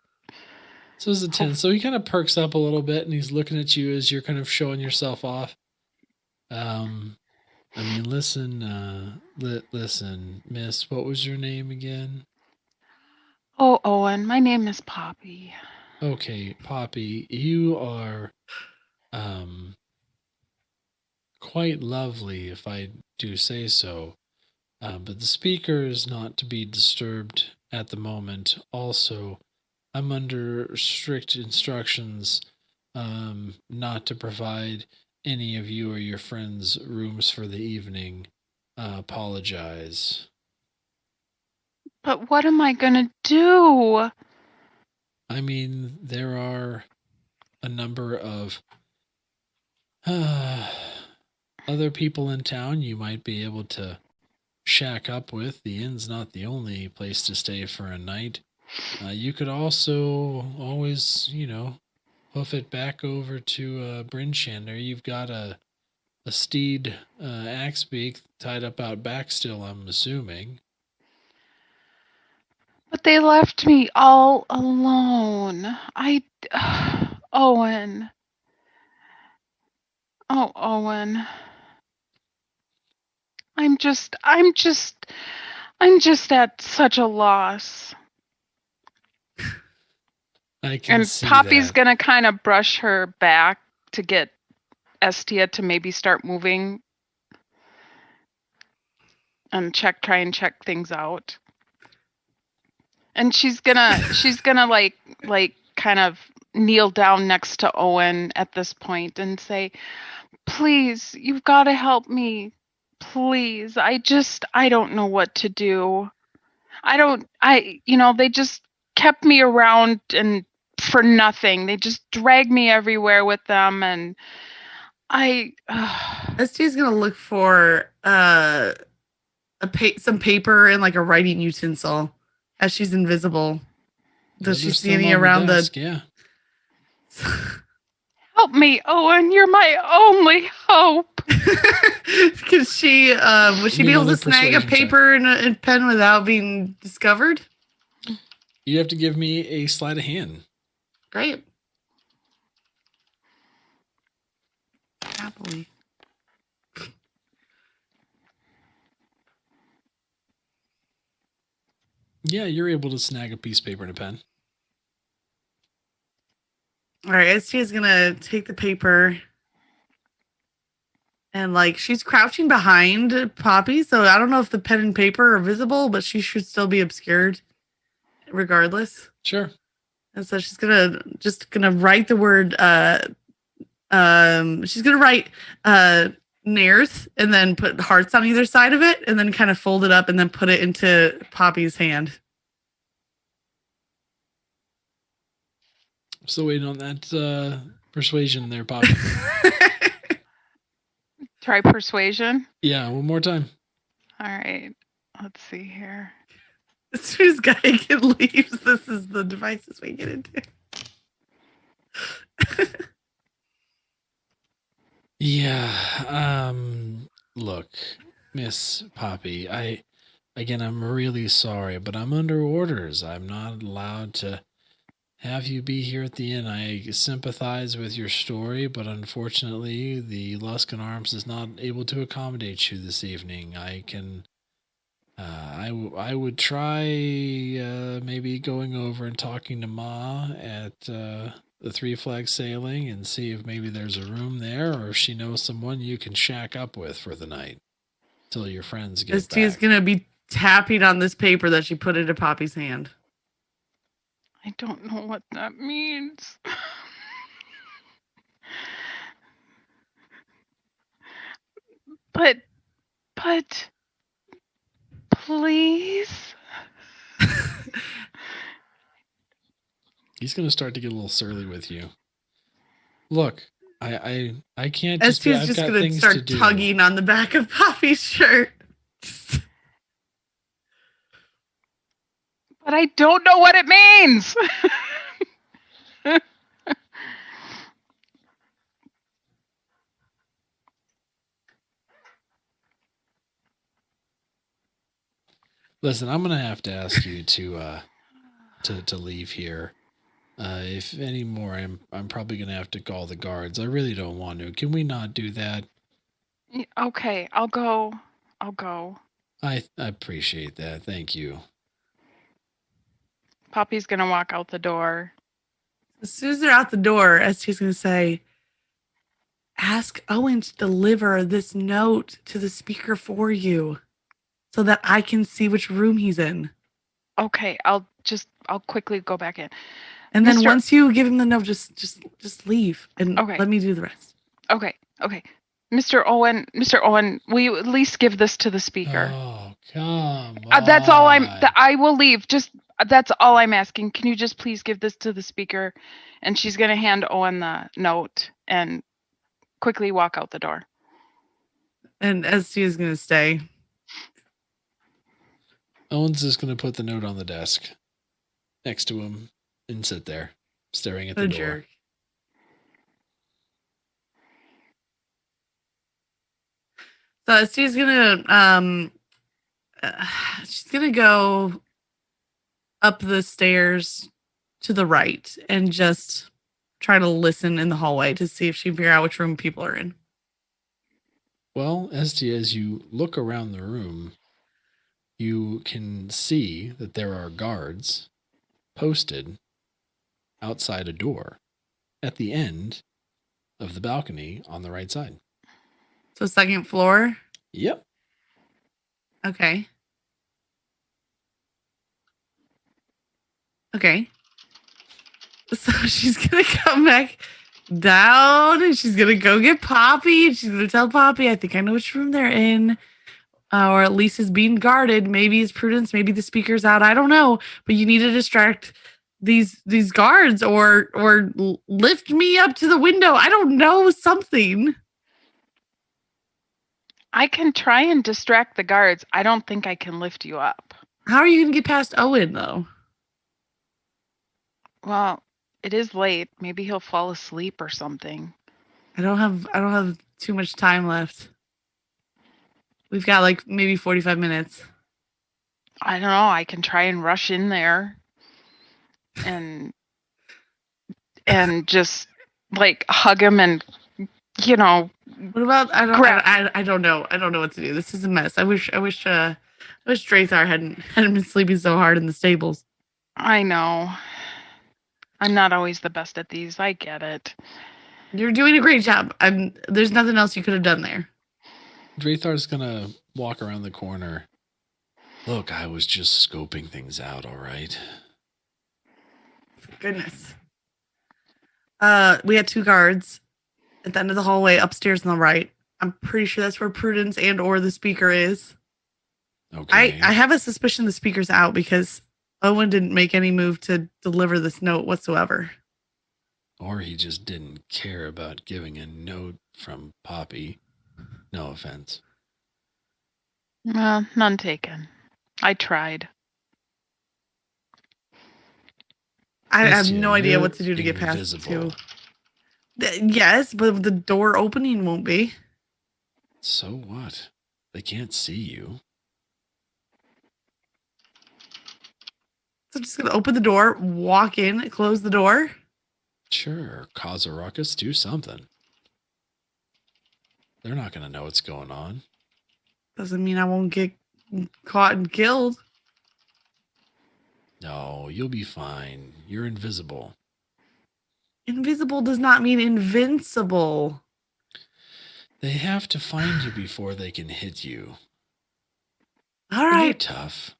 So it's a 10. So he kind of perks up a little bit, and he's looking at you as you're kind of showing yourself off. I mean, listen, listen, miss, what was your name again? Oh, Owen, my name is Poppy. Okay, Poppy, you are quite lovely, if I do say so. But the speaker is not to be disturbed at the moment. Also, I'm under strict instructions not to provide any of you or your friends rooms for the evening. Apologize. But what am I gonna do? I mean, there are a number of other people in town you might be able to shack up with. The inn's not the only place to stay for a night. You could also always, hoof it back over to Brinchander. You've got a steed axebeak tied up out back still, I'm assuming. But they left me all alone. Owen. Oh, Owen. I'm just at such a loss. I can And see Poppy's that. gonna kind of brush her back to get Estia to maybe start moving and try and check things out. And she's gonna like kind of kneel down next to Owen at this point and say, please, you've got to help me. Please. I don't know what to do. They just kept me around and for nothing. They just dragged me everywhere with them. And Estia's gonna look for some paper and like a writing utensil as she's invisible. Does she see any around the desk? Yeah. help me, Owen. You're my only hope. Could she would she be able to snag a paper and a pen without being discovered? You have to give me a sleight of hand. Great. Happily. Yeah, you're able to snag a piece of paper and a pen. All right, Estia is gonna take the paper and like she's crouching behind Poppy, so I don't know if the pen and paper are visible, but she should still be obscured regardless. Sure. And so she's gonna write the word she's gonna write Nairth and then put hearts on either side of it and then kind of fold it up and then put it into Poppy's hand. Still waiting on that persuasion there, Poppy. Try persuasion. Yeah, one more time. All right. Let's see here. As soon as Gaigan leaves, this is the devices we get into. Yeah. Look, Miss Poppy, I'm really sorry, but I'm under orders. I'm not allowed to have you be here at the inn. I sympathize with your story, but unfortunately, the Luskan Arms is not able to accommodate you this evening. I can... I would try maybe going over and talking to Ma at the Three Flag Sailing and see if maybe there's a room there or if she knows someone you can shack up with for the night till your friends get back. Estia's going to be tapping on this paper that she put into Poppy's hand. I don't know what that means. But please. He's going to start to get a little surly with you. Look, I can't just... Estia's just going to start tugging on the back of Poppy's shirt. But I don't know what it means. Listen, I'm going to have to ask you to leave here. If any more, I'm probably going to have to call the guards. I really don't want to. Can we not do that? Okay, I'll go. I appreciate that. Thank you. Poppy's going to walk out the door. As soon as they're out the door, Estia's going to say, ask Owen to deliver this note to the speaker for you so that I can see which room he's in. Okay, I'll quickly go back in. And then once you give him the note, just leave and let me do the rest. Okay. Mr. Owen, will you at least give this to the speaker? Oh, come on. That's all I will leave. That's all I'm asking. Can you just please give this to the speaker? And she's going to hand Owen the note and quickly walk out the door. And Estia is going to stay. Owen's just going to put the note on the desk next to him and sit there staring at the door. Jerk. So Estia's going to she's going to go up the stairs to the right and just try to listen in the hallway to see if she can figure out which room people are in. Well, Estia, as you look around the room, you can see that there are guards posted outside a door at the end of the balcony on the right side. So second floor. Yep. Okay. Okay. So she's gonna come back down and she's gonna go get Poppy and she's gonna tell Poppy, I think I know which room they're in. Or at least is being guarded. Maybe it's Prudence, maybe the speaker's out. I don't know. But you need to distract these guards or lift me up to the window. I don't know, something. I can try and distract the guards. I don't think I can lift you up. How are you gonna get past Owen though? Well, it is late. Maybe he'll fall asleep or something. I don't have too much time left. We've got like maybe 45 minutes. I don't know. I can try and rush in there and just like hug him and What about I Crap. don't know. I don't know what to do. This is a mess. I wish Drathar hadn't been sleeping so hard in the stables. I know. I'm not always the best at these. I get it. You're doing a great job. There's nothing else you could have done there. Drathar's gonna walk around the corner. Look, I was just scoping things out, all right? Goodness. We had 2 guards at the end of the hallway upstairs on the right. I'm pretty sure that's where Prudence and or the speaker is. Okay. I have a suspicion the speaker's out because Owen didn't make any move to deliver this note whatsoever. Or he just didn't care about giving a note from Poppy. No offense. None taken. I tried. I Yes, have yeah, no idea you're what to do to get past invisible. 2. Yes, but the door opening won't be. So what? They can't see you. So I'm just going to open the door, walk in, close the door. Sure, cause a ruckus, do something. They're not going to know what's going on. Doesn't mean I won't get caught and killed. No, you'll be fine. You're invisible. Invisible does not mean invincible. They have to find you before they can hit you. All You're right, tough.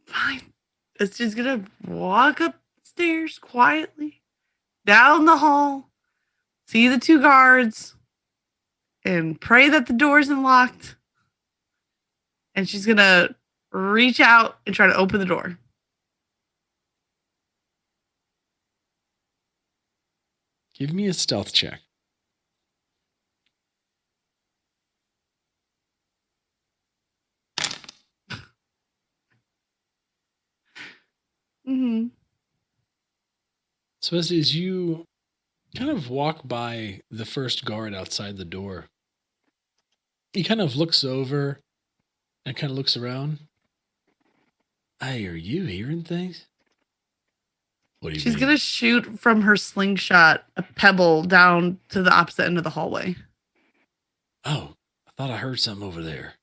fine. It's just going to walk upstairs quietly, down the hall, see the 2 guards, and pray that the door isn't locked. And she's going to reach out and try to open the door. Give me a stealth check. Mm-hmm. So as you kind of walk by the first guard outside the door, he kind of looks over and kind of looks around. Hey, are you hearing things? What do you She's mean? going to shoot from her slingshot a pebble down to the opposite end of the hallway. Oh, I thought I heard something over there.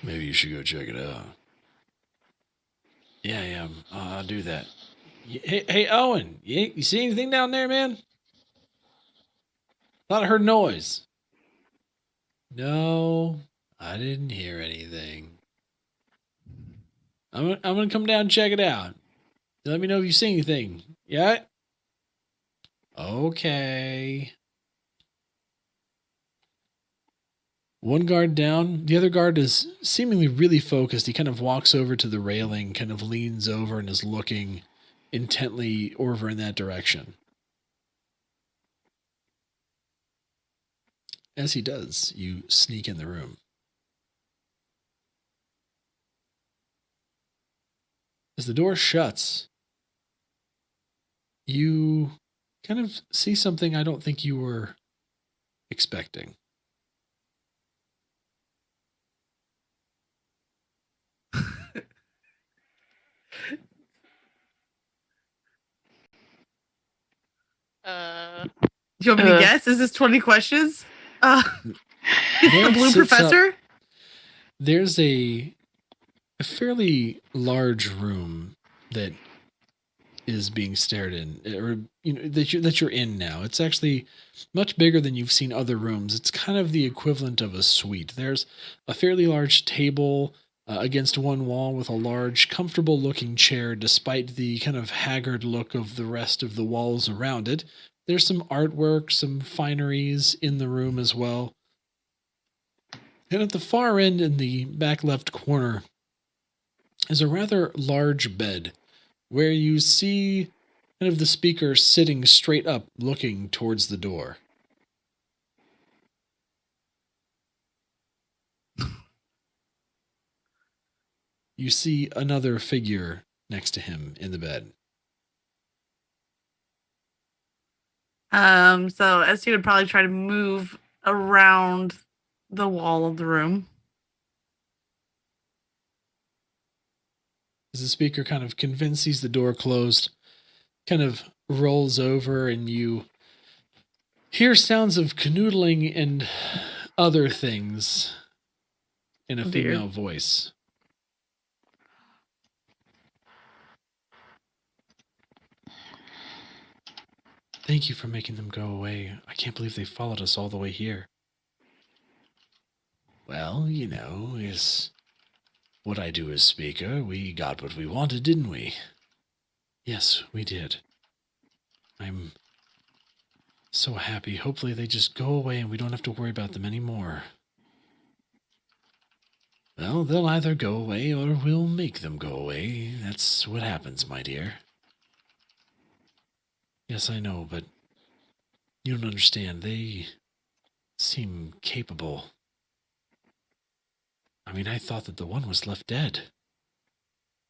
Maybe you should go check it out. Yeah, I'll do that. Hey, Owen, you see anything down there, man? Thought I heard noise. No, I didn't hear anything. I'm gonna come down and check it out. Let me know if you see anything. Yeah? Okay. One guard down. The other guard is seemingly really focused. He kind of walks over to the railing, kind of leans over and is looking intently over in that direction. As he does, you sneak in the room. As the door shuts, you kind of see something I don't think you were expecting. Do you want me to guess? Is this 20 questions? It's There the blue sits professor? There's a fairly large room that is being stared in, or that you're in now. It's actually much bigger than you've seen other rooms. It's kind of the equivalent of a suite. There's a fairly large table against one wall with a large, comfortable-looking chair, despite the kind of haggard look of the rest of the walls around it. There's some artwork, some fineries in the room as well. And at the far end in the back left corner is a rather large bed where you see kind of the speaker sitting straight up looking towards the door. You see another figure next to him in the bed. So Esty would probably try to move around the wall of the room. As the speaker kind of convinced sees the door closed, kind of rolls over, and you hear sounds of canoodling and other things in a female voice. Thank you for making them go away. I can't believe they followed us all the way here. Well, is what I do as speaker. We got what we wanted, didn't we? Yes, we did. I'm so happy. Hopefully they just go away and we don't have to worry about them anymore. Well, they'll either go away or we'll make them go away. That's what happens, my dear. Yes, I know, but you don't understand. They seem capable. I mean, I thought that the one was left dead.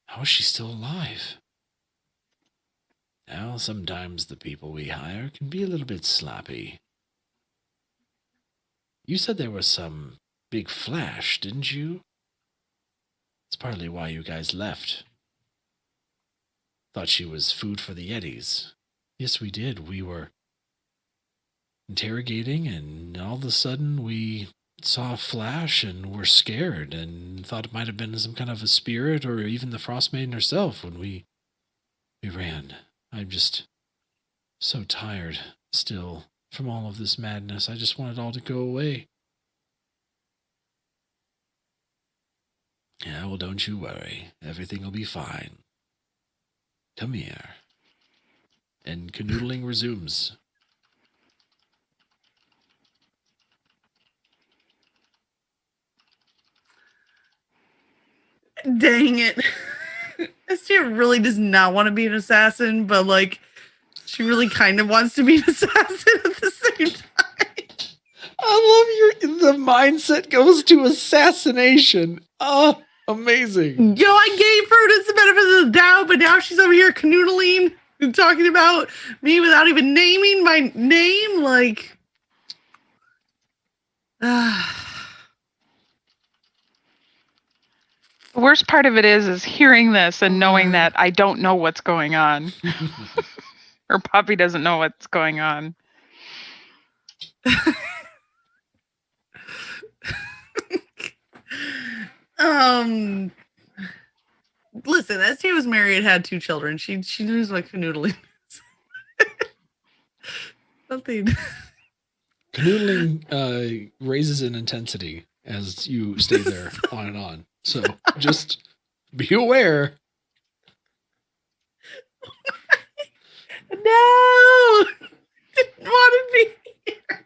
How is she still alive? Well, sometimes the people we hire can be a little bit sloppy. You said there was some big flash, didn't you? It's partly why you guys left. Thought she was food for the Yetis. Yes, we did. We were interrogating, and all of a sudden we saw a flash and were scared and thought it might have been some kind of a spirit or even the Frostmaiden herself when we ran. I'm just so tired still from all of this madness. I just want it all to go away. Yeah, well, don't you worry. Everything will be fine. Come here. And canoodling resumes. Dang it. Estia really does not want to be an assassin, but she really kind of wants to be an assassin at the same time. I love the mindset goes to assassination. Oh, amazing. Yo, I gave Prudence the benefit of the doubt, but now she's over here canoodling and talking about me without even naming my name. The worst part of it is hearing this and knowing that I don't know what's going on. Or Poppy doesn't know what's going on. Listen, Estia was married and had 2 children. She knows what canoodling is. Something. Canoodling raises in intensity as you stay there on and on. So just be aware. No! Didn't want to be here.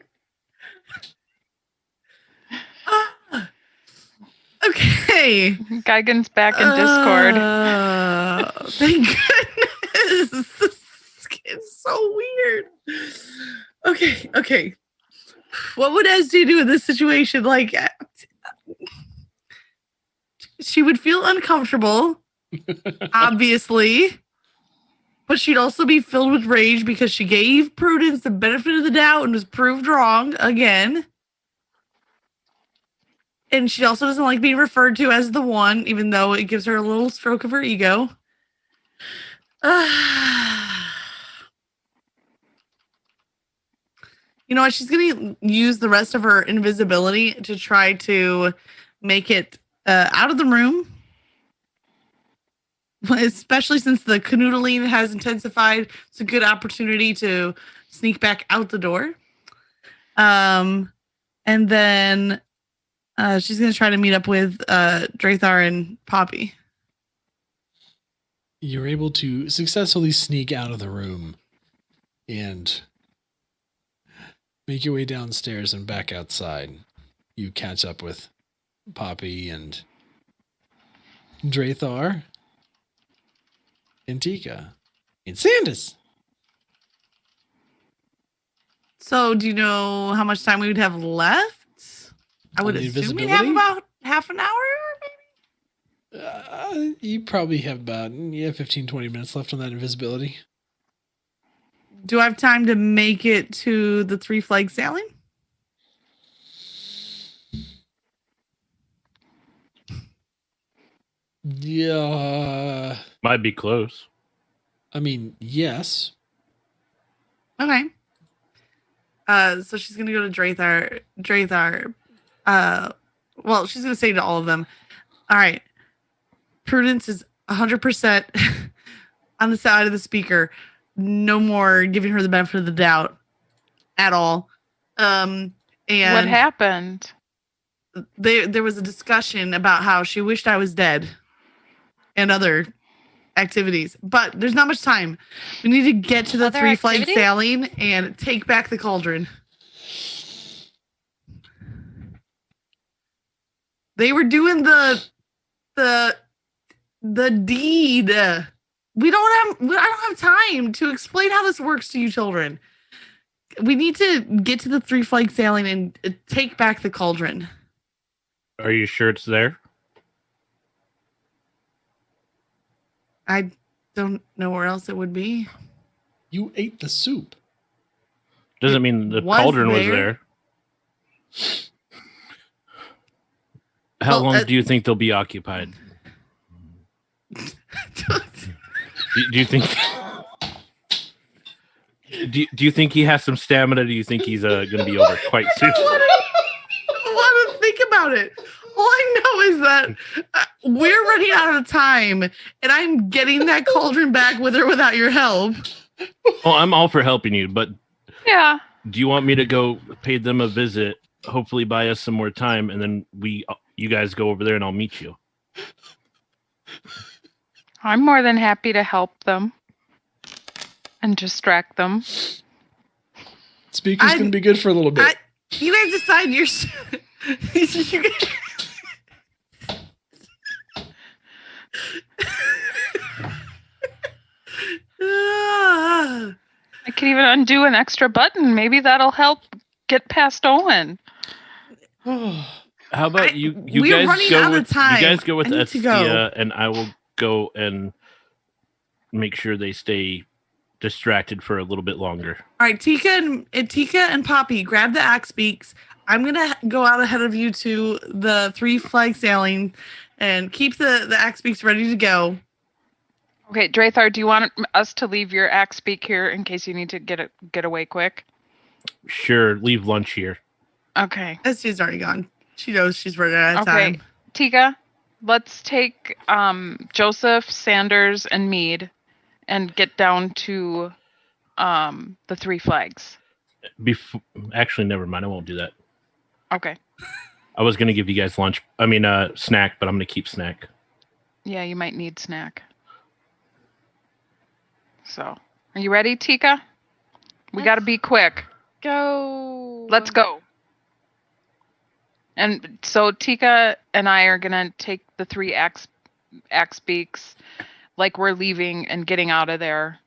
Okay. Geigen's back in Discord. Thank goodness. This is so weird. Okay. What would Esty do in this situation? She would feel uncomfortable, obviously, but she'd also be filled with rage because she gave Prudence the benefit of the doubt and was proved wrong again. And she also doesn't like being referred to as the one, even though it gives her a little stroke of her ego. You know what? She's going to use the rest of her invisibility to try to make it out of the room. Especially since the canoodling has intensified. It's a good opportunity to sneak back out the door. And then she's going to try to meet up with Drathar and Poppy. You're able to successfully sneak out of the room and make your way downstairs and back outside. You catch up with Poppy and Drathar and Tika and Sandus. So do you know how much time we would have left? I would On the assume we'd have invisibility? about half an hour. You probably have about 15, 20 minutes left on that invisibility. Do I have time to make it to the Three Flag Sailing? Yeah. Might be close. I mean, yes. Okay. So she's gonna go to Drathar. Well, she's gonna say to all of them, all right, Prudence is 100% on the side of the speaker. No more giving her the benefit of the doubt at all. And What happened? there was a discussion about how she wished I was dead and other activities, but there's not much time. We need to get to the Other Three Flag activities? Sailing and take back the cauldron. They were doing the deed. I don't have time to explain how this works to you children. We need to get to the Three Flag Sailing and take back the cauldron. Are you sure it's there? I don't know where else it would be. You ate the soup. Doesn't mean the was cauldron was there. there. How Well, long do you think they'll be occupied? Do you think? Do you think he has some stamina? Do you think he's going to be over quite soon? I don't want to think about it. All I know is that we're running out of time, and I'm getting that cauldron back with or without your help. Well, I'm all for helping you, but Yeah. do you want me to go pay them a visit? Hopefully, buy us some more time, and then you guys go over there, and I'll meet you. I'm more than happy to help them and distract them. Speaker's going to be good for a little bit. You guys decide your. You guys- Ah. I could even undo an extra button. Maybe that'll help get past Owen. How about you we're guys running go out of with time. you guys go with I need to Estia, go. and I will go and make sure they stay distracted for a little bit longer. All right, Tika and Poppy, grab the axe beaks. I'm gonna go out ahead of you to the Three Flag Sailing, and keep the axe beaks ready to go. Okay, Drathar, do you want us to leave your axe beak here in case you need to get away quick? Sure, leave lunch here. Okay. Estia's already gone. She knows she's running out of Okay. time. Tika, let's take Joseph, Sanders, and Mead and get down to the Three Flags. Actually, never mind. I won't do that. Okay. I was going to give you guys lunch. I mean, snack, but I'm going to keep snack. Yeah, you might need snack. So, are you ready, Tika? We got to be quick. Go. Let's go. And so Tika and I are gonna take the three axe beaks, like we're leaving and getting out of there,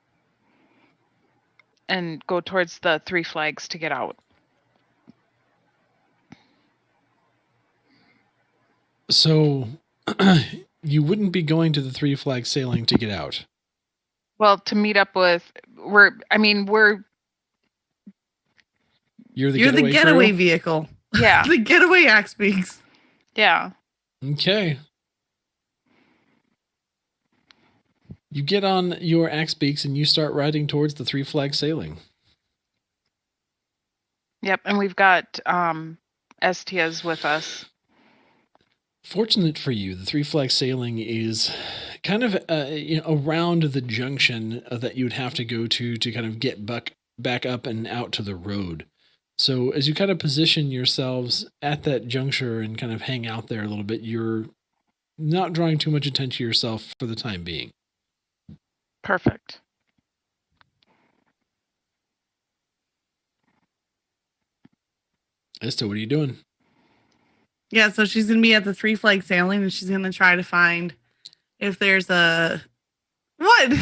and go towards the Three Flags to get out. So you wouldn't be going to the Three Flag Sailing to get out. Well, to meet up with You're You're the getaway getaway crew? vehicle. yeah, The getaway axe beaks. yeah. Okay. You get on your axe beaks and you start riding towards the Three Flag Sailing. Yep, and we've got Estia's with us. Fortunate for you, the Three Flag Sailing is kind of around the junction that you would have to go to kind of get back up and out to the road. So as you kind of position yourselves at that juncture and kind of hang out there a little bit, you're not drawing too much attention to yourself for the time being. Perfect. Esther, what are you doing? Yeah, so she's going to be at the Three Flag Sailing, and she's going to try to find if there's a... What?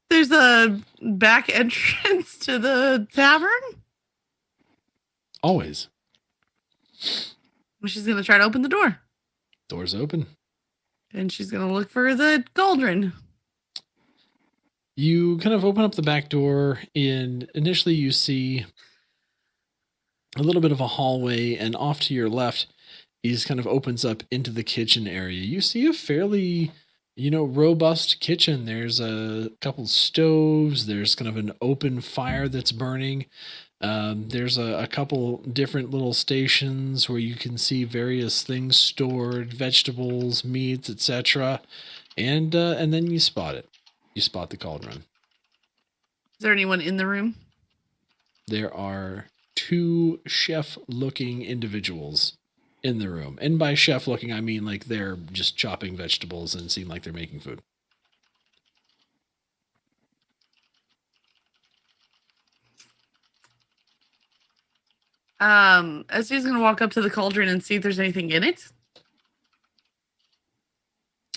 There's a back entrance to the tavern? Always. She's going to try to open the door. Door's open. And she's going to look for the cauldron. You kind of open up the back door, and initially you see a little bit of a hallway, and off to your left is kind of opens up into the kitchen area. You see a fairly, robust kitchen. There's a couple stoves. There's kind of an open fire that's burning. There's a couple different little stations where you can see various things stored, vegetables, meats, etc. And then you spot it. You spot the cauldron. Is there anyone in the room? There are 2 chef-looking individuals in the room. And by chef-looking, I mean like they're just chopping vegetables and seem like they're making food. Estia's going to walk up to the cauldron and see if there's anything in it.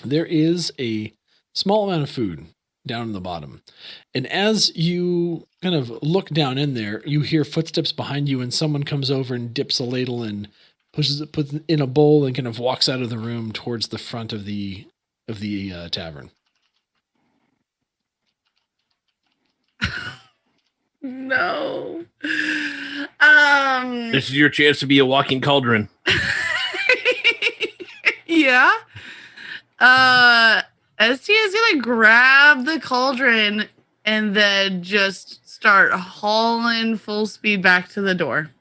There is a small amount of food down in the bottom. And as you kind of look down in there, you hear footsteps behind you, and someone comes over and dips a ladle and puts it in a bowl and kind of walks out of the room towards the front of the tavern. No. This is your chance to be a walking cauldron. Yeah. Estia is gonna grab the cauldron and then just start hauling full speed back to the door.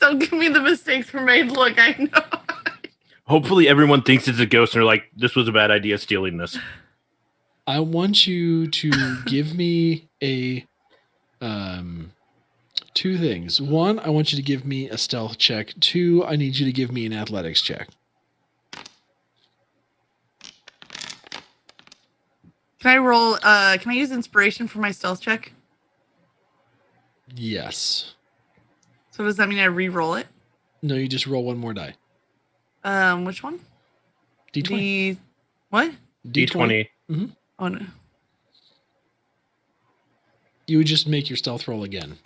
Don't give me the mistakes were made look, I know. Hopefully everyone thinks it's a ghost and they're like, this was a bad idea stealing this. I want you to give me a 2 things. 1, I want you to give me a stealth check. 2, I need you to give me an athletics check. Can I roll can I use inspiration for my stealth check? Yes. So does that mean I re-roll it? No, you just roll 1 more die. Which one? D20. What? D20. Mm-hmm. Oh no. You would just make your stealth roll again.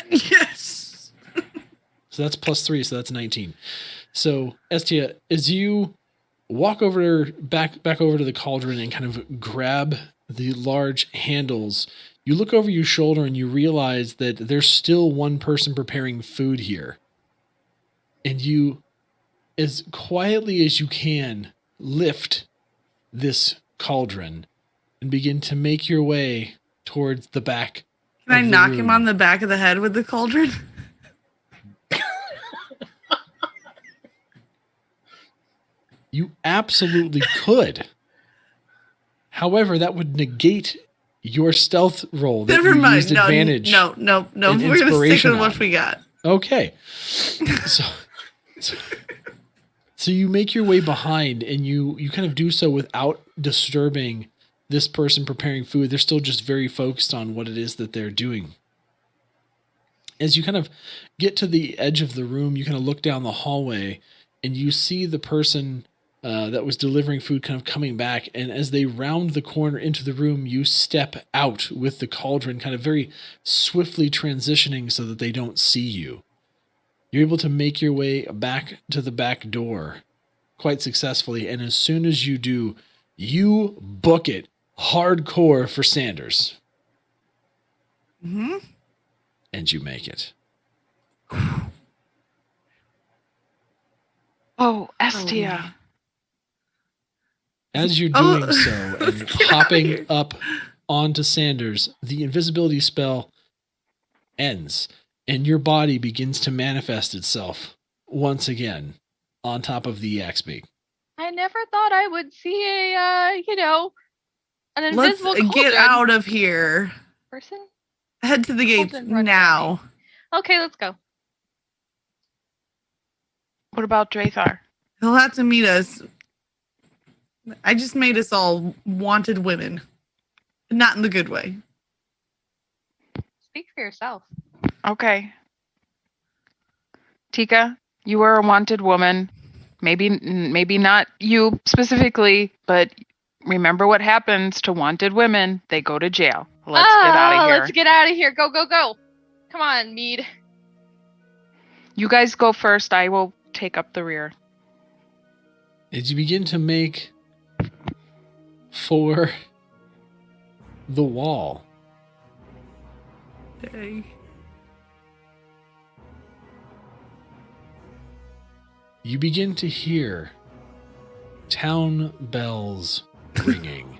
Yes. So that's +3, so that's 19. So, Estia, as you walk over back over to the cauldron and kind of grab the large handles, you look over your shoulder and you realize that there's still one person preparing food here. And you, as quietly as you can, lift this cauldron and begin to make your way towards the back. Can I knock him on the back of the head with the cauldron? You absolutely could. However, that would negate your stealth roll that Never you mind. used advantage. No. and We're going to stick inspiration with what on. we got. Okay. So you make your way behind, and you kind of do so without disturbing this person preparing food. They're still just very focused on what it is that they're doing. As you kind of get to the edge of the room, you kind of look down the hallway, and you see the person that was delivering food kind of coming back. And as they round the corner into the room, you step out with the cauldron kind of very swiftly transitioning so that they don't see you. You're able to make your way back to the back door quite successfully. And as soon as you do, you book it hardcore for Sanders. Mm-hmm. And you make it. Oh, Estia. As you're doing so and hopping up onto Sanders, the invisibility spell ends, and your body begins to manifest itself once again on top of the axe beak. I never thought I would see an Let's invisible get cauldron out of here. person. Head to the gates Cauldron running now. Okay, let's go. What about Drathar? He'll have to meet us. I just made us all wanted women. Not in the good way. Speak for yourself. Okay. Tika, you are a wanted woman. Maybe not you specifically, but remember what happens to wanted women. They go to jail. Let's get out of here. Let's get out of here. Go, go, go. Come on, Mead. You guys go first. I will take up the rear. As you begin to make for the wall, Okay. you begin to hear town bells ringing.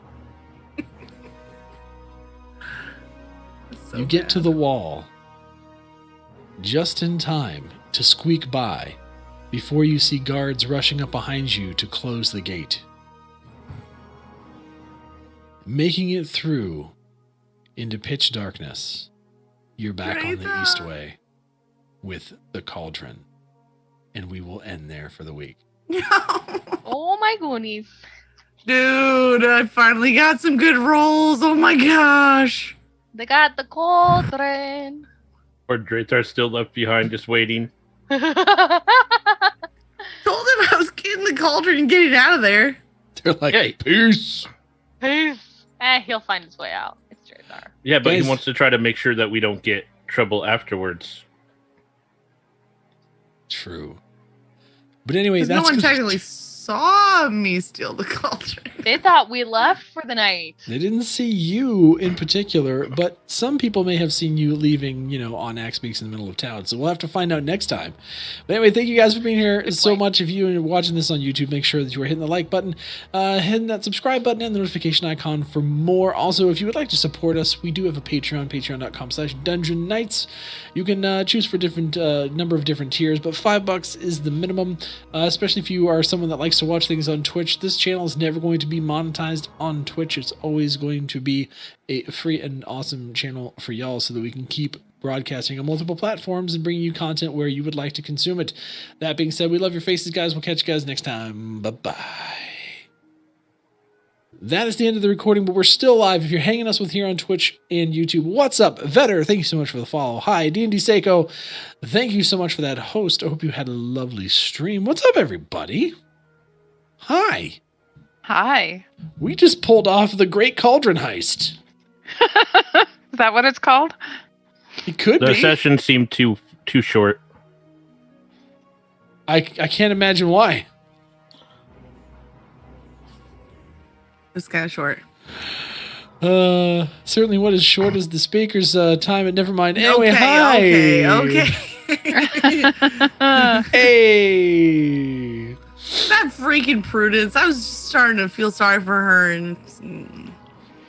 So You get to bad. the wall just in time to squeak by before you see guards rushing up behind you to close the gate. Making it through into pitch darkness, you're back on the Greta. east way with the cauldron, and we will end there for the week. Oh my goonies. Dude, I finally got some good rolls. Oh my gosh. They got the cauldron. Or Drathar still left behind, just waiting. Told him I was getting the cauldron and getting out of there. They're like, Hey. peace. Peace. He'll find his way out. It's Drathar. Yeah, but Guys- he wants to try to make sure that we don't get trouble afterwards. True. But anyway, 'Cause that's no one gonna- technically saw me steal the cauldron. They thought we left for the night. They didn't see you in particular, but some people may have seen you leaving, on axe beaks in the middle of town. So we'll have to find out next time. But anyway, thank you guys for being here Good so point. much. If you are watching this on YouTube, make sure that you are hitting the like button, hitting that subscribe button and the notification icon for more. Also, if you would like to support us, we do have a Patreon, patreon.com/Dungeon Nytes. You can choose for different number of different tiers, but $5 is the minimum, especially if you are someone that likes to watch things on Twitch. This channel is never going to be monetized on Twitch. It's always going to be a free and awesome channel for y'all so that we can keep broadcasting on multiple platforms and bringing you content where you would like to consume it. That being said, we love your faces, guys. We'll catch you guys next time. Bye-bye. That is the end of the recording, but we're still live. If you're hanging us with here on Twitch and YouTube, what's up, Vetter? Thank you so much for the follow. Hi, D&D Seiko. Thank you so much for that host. I hope you had a lovely stream. What's up, everybody? Hi. Hi. We just pulled off the Great Cauldron Heist. Is that what it's called? It could The be. session seemed too short. I can't imagine why. It's kind of short. Certainly what is short is the speaker's time, and never mind. Anyway, okay, hi. okay. Hey. That freaking Prudence. I was just starting to feel sorry for her, and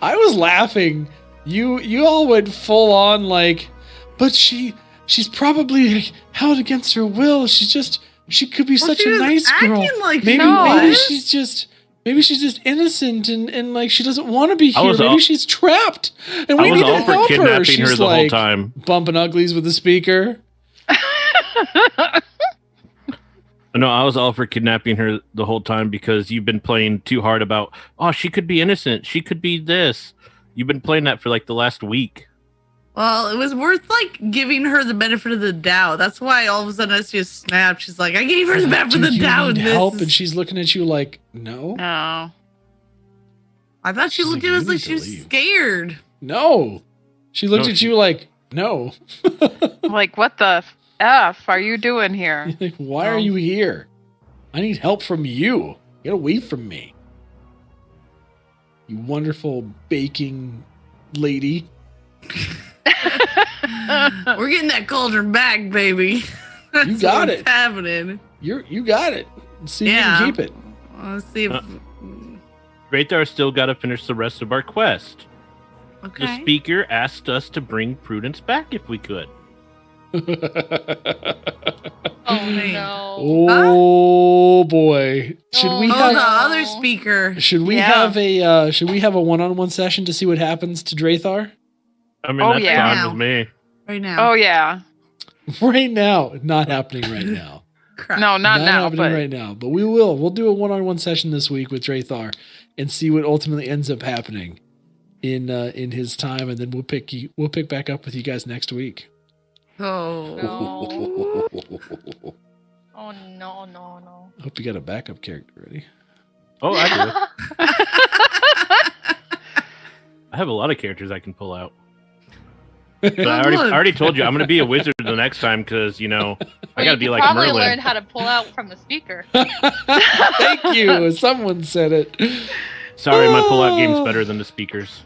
I was laughing. You all went full on like, but she's probably like, held against her will. She could be such she a was nice girl. acting like Maybe she was. maybe she's just innocent and like she doesn't want to be I here. was Maybe all- she's trapped, and I we was need to all for help her. kidnapping She's her the like whole time. bumping uglies with the speaker. No, I was all for kidnapping her the whole time because you've been playing too hard about, oh, she could be innocent. She could be this. You've been playing that for like the last week. well, it was worth like giving her the benefit of the doubt. That's why all of a sudden I just snapped. She's like, I gave her the benefit of Do the you doubt. need and this help? is- And she's looking at you like, no, No. I thought she She's looked like, at us "You like need she to was leave." scared. no. She looked No, at she- you like, no. Like, what the F are you doing here? You're like, why are Oh. you here? I need help from you. Get away from me. You wonderful baking lady. We're getting that cauldron back, baby. That's got what's it. happening. You got it. See if you Yeah. can keep it. Let's see if Drathar still got to finish the rest of our quest. Okay. The speaker asked us to bring Prudence back if we could. Oh Hey. no. Oh boy. Should we Oh, Oh, have the other speaker. should we Yeah. have a one-on-one session to see what happens to Drathar? I mean, Oh, that's yeah. fine with me. Right now. Oh yeah. Right now. Not happening right now. Crap. No, not now. happening But right now. But we'll do a one-on-one session this week with Drathar and see what ultimately ends up happening in his time, and then we'll pick back up with you guys next week. Oh. No. Oh no. Hope you got a backup character ready. Oh, I do. I have a lot of characters I can pull out. But I already told you I'm going to be a wizard the next time because, I got to be like probably Merlin. learn how to pull out from the speaker. Thank you. Someone said it. Sorry, my pull-out game's better than the speakers.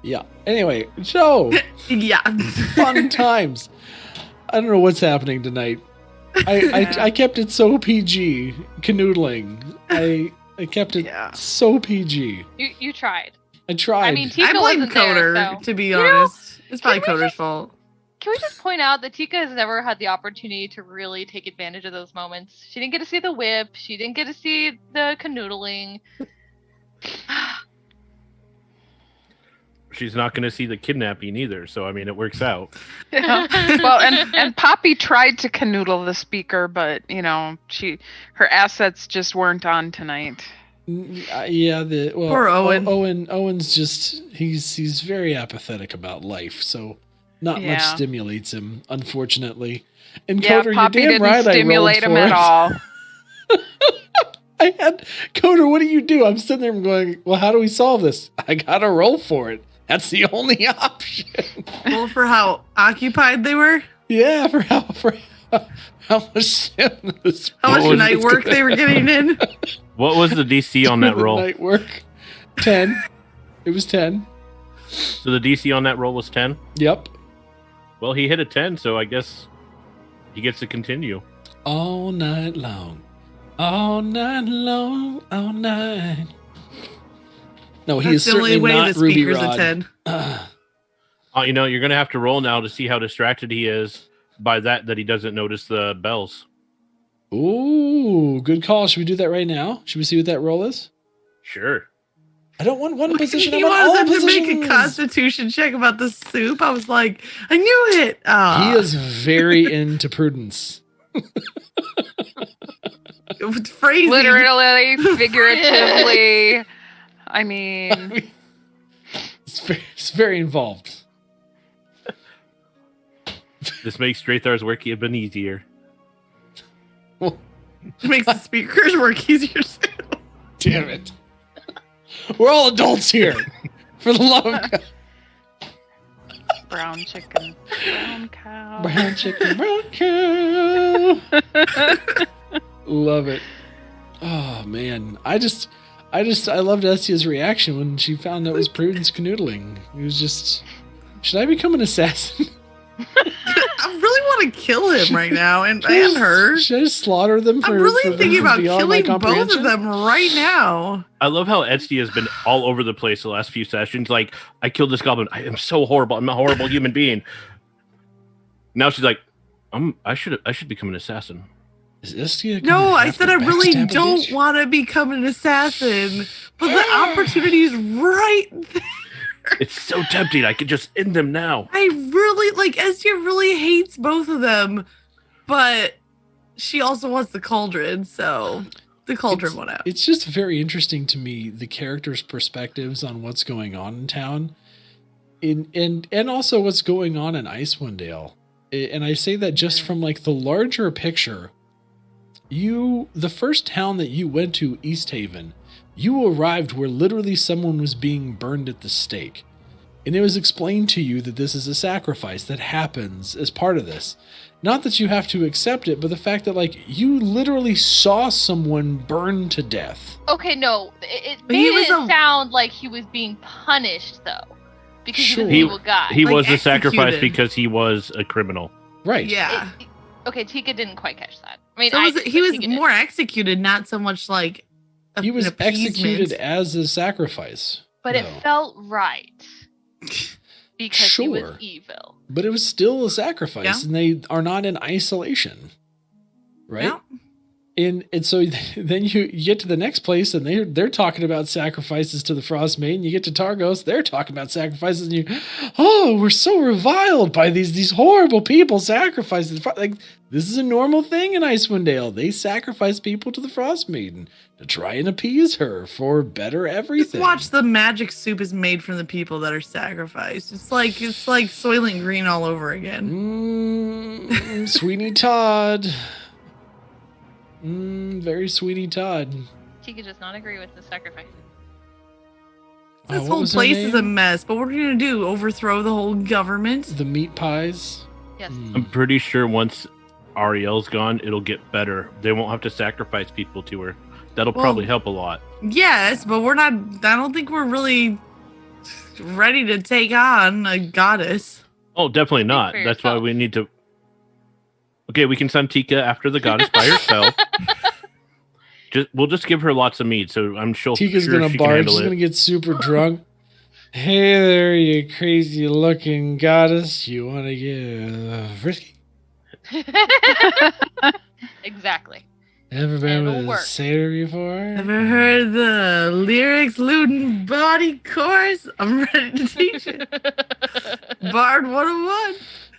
Yeah. Anyway, so Yeah. fun times. I don't know what's happening tonight. I kept it so PG, canoodling. I kept it Yeah. so PG. You tried. I tried. I mean, Tika I blame wasn't Coder, there, so. to be You know, honest. It's probably can we Coder's just- fault. Can we just point out that Tika has never had the opportunity to really take advantage of those moments? She didn't get to see the whip. She didn't get to see the canoodling. Mm-hmm. Oh, She's not going to see the kidnapping either, so, I mean, it works out. Yeah. Well, and Poppy tried to canoodle the speaker, but her assets just weren't on tonight. Yeah, Poor Owen. Owen's just he's very apathetic about life, so not much Yeah. stimulates him, unfortunately. And Yeah, Coder, Poppy you're damn didn't right stimulate I him rolled at for all. I had Coder, what do you do? I'm sitting there going, well, how do we solve this? I gotta roll for it. That's the only option. Well, for how occupied they were, Yeah, for how much sim this how What much was- night work they were getting in. What was the DC on that the roll? night work. 10. It was 10. So the DC on that roll was 10? Yep. Well, he hit a 10, so I guess he gets to continue. All night long. All night long. All night. No, he is That's the only certainly way not the Ruby speaker's Rod. a 10. You're going to have to roll now to see how distracted he is by that he doesn't notice the bells. Ooh, good call. Should we do that right now? Should we see what that roll is? Sure. I don't want one position. I You want all wanted them to make a positions. constitution check about the soup. I was like, I knew it. He is very into prudence. Phrasing. Literally, figuratively. I mean, It's very involved. This makes Strathar's work even easier. Makes the speakers work easier too. Damn it. We're all adults here. For the love of God. brown chicken, brown cow. Brown chicken, brown cow. Love it. Oh man. I loved Estia's reaction when she found that was Prudence canoodling. It was just, should I become an assassin? I really want to kill him right now and her. Should I just slaughter them for I'm really for thinking about beyond my killing both of comprehension? them right now. I love how Etsy has been all over the place the last few sessions. Like, I killed this goblin. I am so horrible. I'm a horrible human being. Now she's like, I should become an assassin. Is Estia No, gonna I have said to I really backstab a don't bitch? want to become an assassin, but the opportunity is right there. It's so tempting. I could just end them now. I really like Estia really hates both of them, but she also wants the cauldron, so the cauldron went out. It's just very interesting to me, the characters' perspectives on what's going on in town, and also what's going on in Icewind Dale. And I say that just from like the larger picture. The first town that you went to, East Haven, you arrived where literally someone was being burned at the stake. And it was explained to you that this is a sacrifice that happens as part of this. Not that you have to accept it, but the fact that like you literally saw someone burn to death. Okay, no. It But he made was it a- sound like he was being punished, though. Because Sure. he was an evil guy. He Like, was a sacrifice executed. because he was a criminal. Right. Yeah. Okay, Tika didn't quite catch that. I mean, So I was did, he but was Tika more didn't. executed, not so much like He was an appeasement. executed as a sacrifice. But though. it felt right. Because he was Sure. evil. But it was still a sacrifice, Yeah. and they are not in isolation, right? Yeah. And so then you get to the next place, and they're talking about sacrifices to the Frostmaiden. You get to Targos, they're talking about sacrifices, and we're so reviled by these horrible people sacrifices. Like, this is a normal thing in Icewind Dale. They sacrifice people to the Frostmaiden to try and appease her for better everything. Just watch the magic soup is made from the people that are sacrificed. It's like Soylent Green all over again. Sweeney Todd. Very Sweeney Todd. Tika does not agree with the sacrifice. This what whole was her place is name? a mess. But what are we gonna do? Overthrow the whole government? The meat pies. Yes. I'm pretty sure once Ariel's gone, it'll get better. They won't have to sacrifice people to her. That'll probably help a lot. Yes, but we're not. I don't think we're really ready to take on a goddess. Oh, definitely not. for That's why yourself. we need to. Okay, we can send Tika after the goddess by herself. We'll just give her lots of meat, so I'm sure Tika's sure gonna she can barge. handle She's it. gonna get super drunk. Hey there, you crazy looking goddess. You wanna get frisky? Exactly. Ever been It'll with a work. satyr before? Ever heard the lyrics, lewd body chorus? I'm ready to teach it. Bard 101.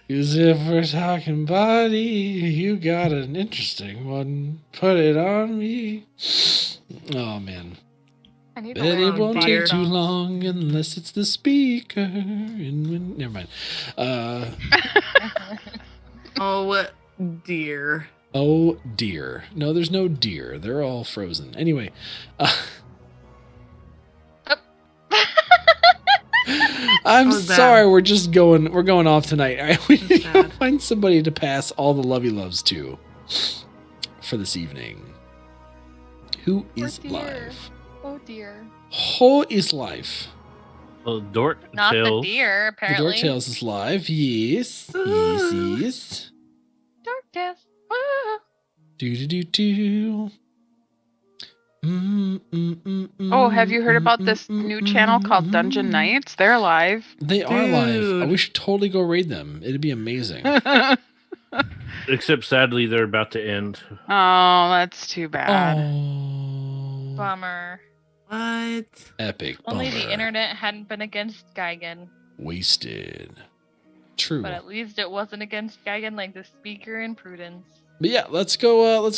Cause if we're talking body, you got an interesting one. Put it on me. Oh man. I need to Bet learn it won't dear. take too long unless it's the speaker. And when, never mind. Oh dear. Oh dear. No, there's no deer. They're all frozen. Anyway. I'm That was bad. sorry, we're going off tonight. All right, we That's need to bad. find somebody to pass all the lovey loves to for this evening. Who is dear. live? Oh dear. Who is live? Well, Dork Not Tails. the deer, The apparently. Dork Tales is live. Yes. Yes. Dark Tales. Ah. Do. Oh, have you heard about this new channel called Dungeon Nytes? They're live. They are live. Dude. We should totally go raid them. It'd be amazing. Except sadly, they're about to end. Oh, that's too bad. Oh, Bummer. What? epic. Only bummer. the internet hadn't been against Geigen. Wasted. True. But at least it wasn't against Geigen like the speaker in Prudence. But yeah, let's go.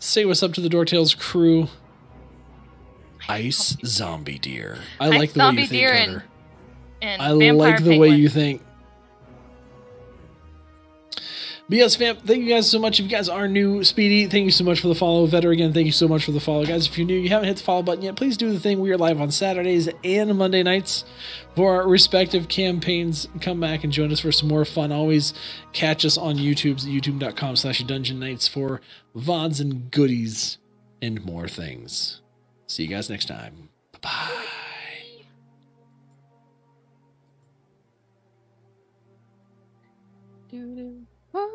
Say what's up to the Dorktails crew. Ice zombie deer. I Ice like the way zombie you think, deer Carter. And I vampire like the way penguin. you think. But yes, fam, thank you guys so much. If you guys are new, Speedy, thank you so much for the follow. Vetter, again, thank you so much for the follow. Guys, if you're new, you haven't hit the follow button yet, please do the thing. We are live on Saturdays and Monday nights for our respective campaigns. Come back and join us for some more fun. Always catch us on YouTube at youtube.com/Dungeon Nytes for VODs and goodies and more things. See you guys next time. Bye-bye. Doo-doo. Ah.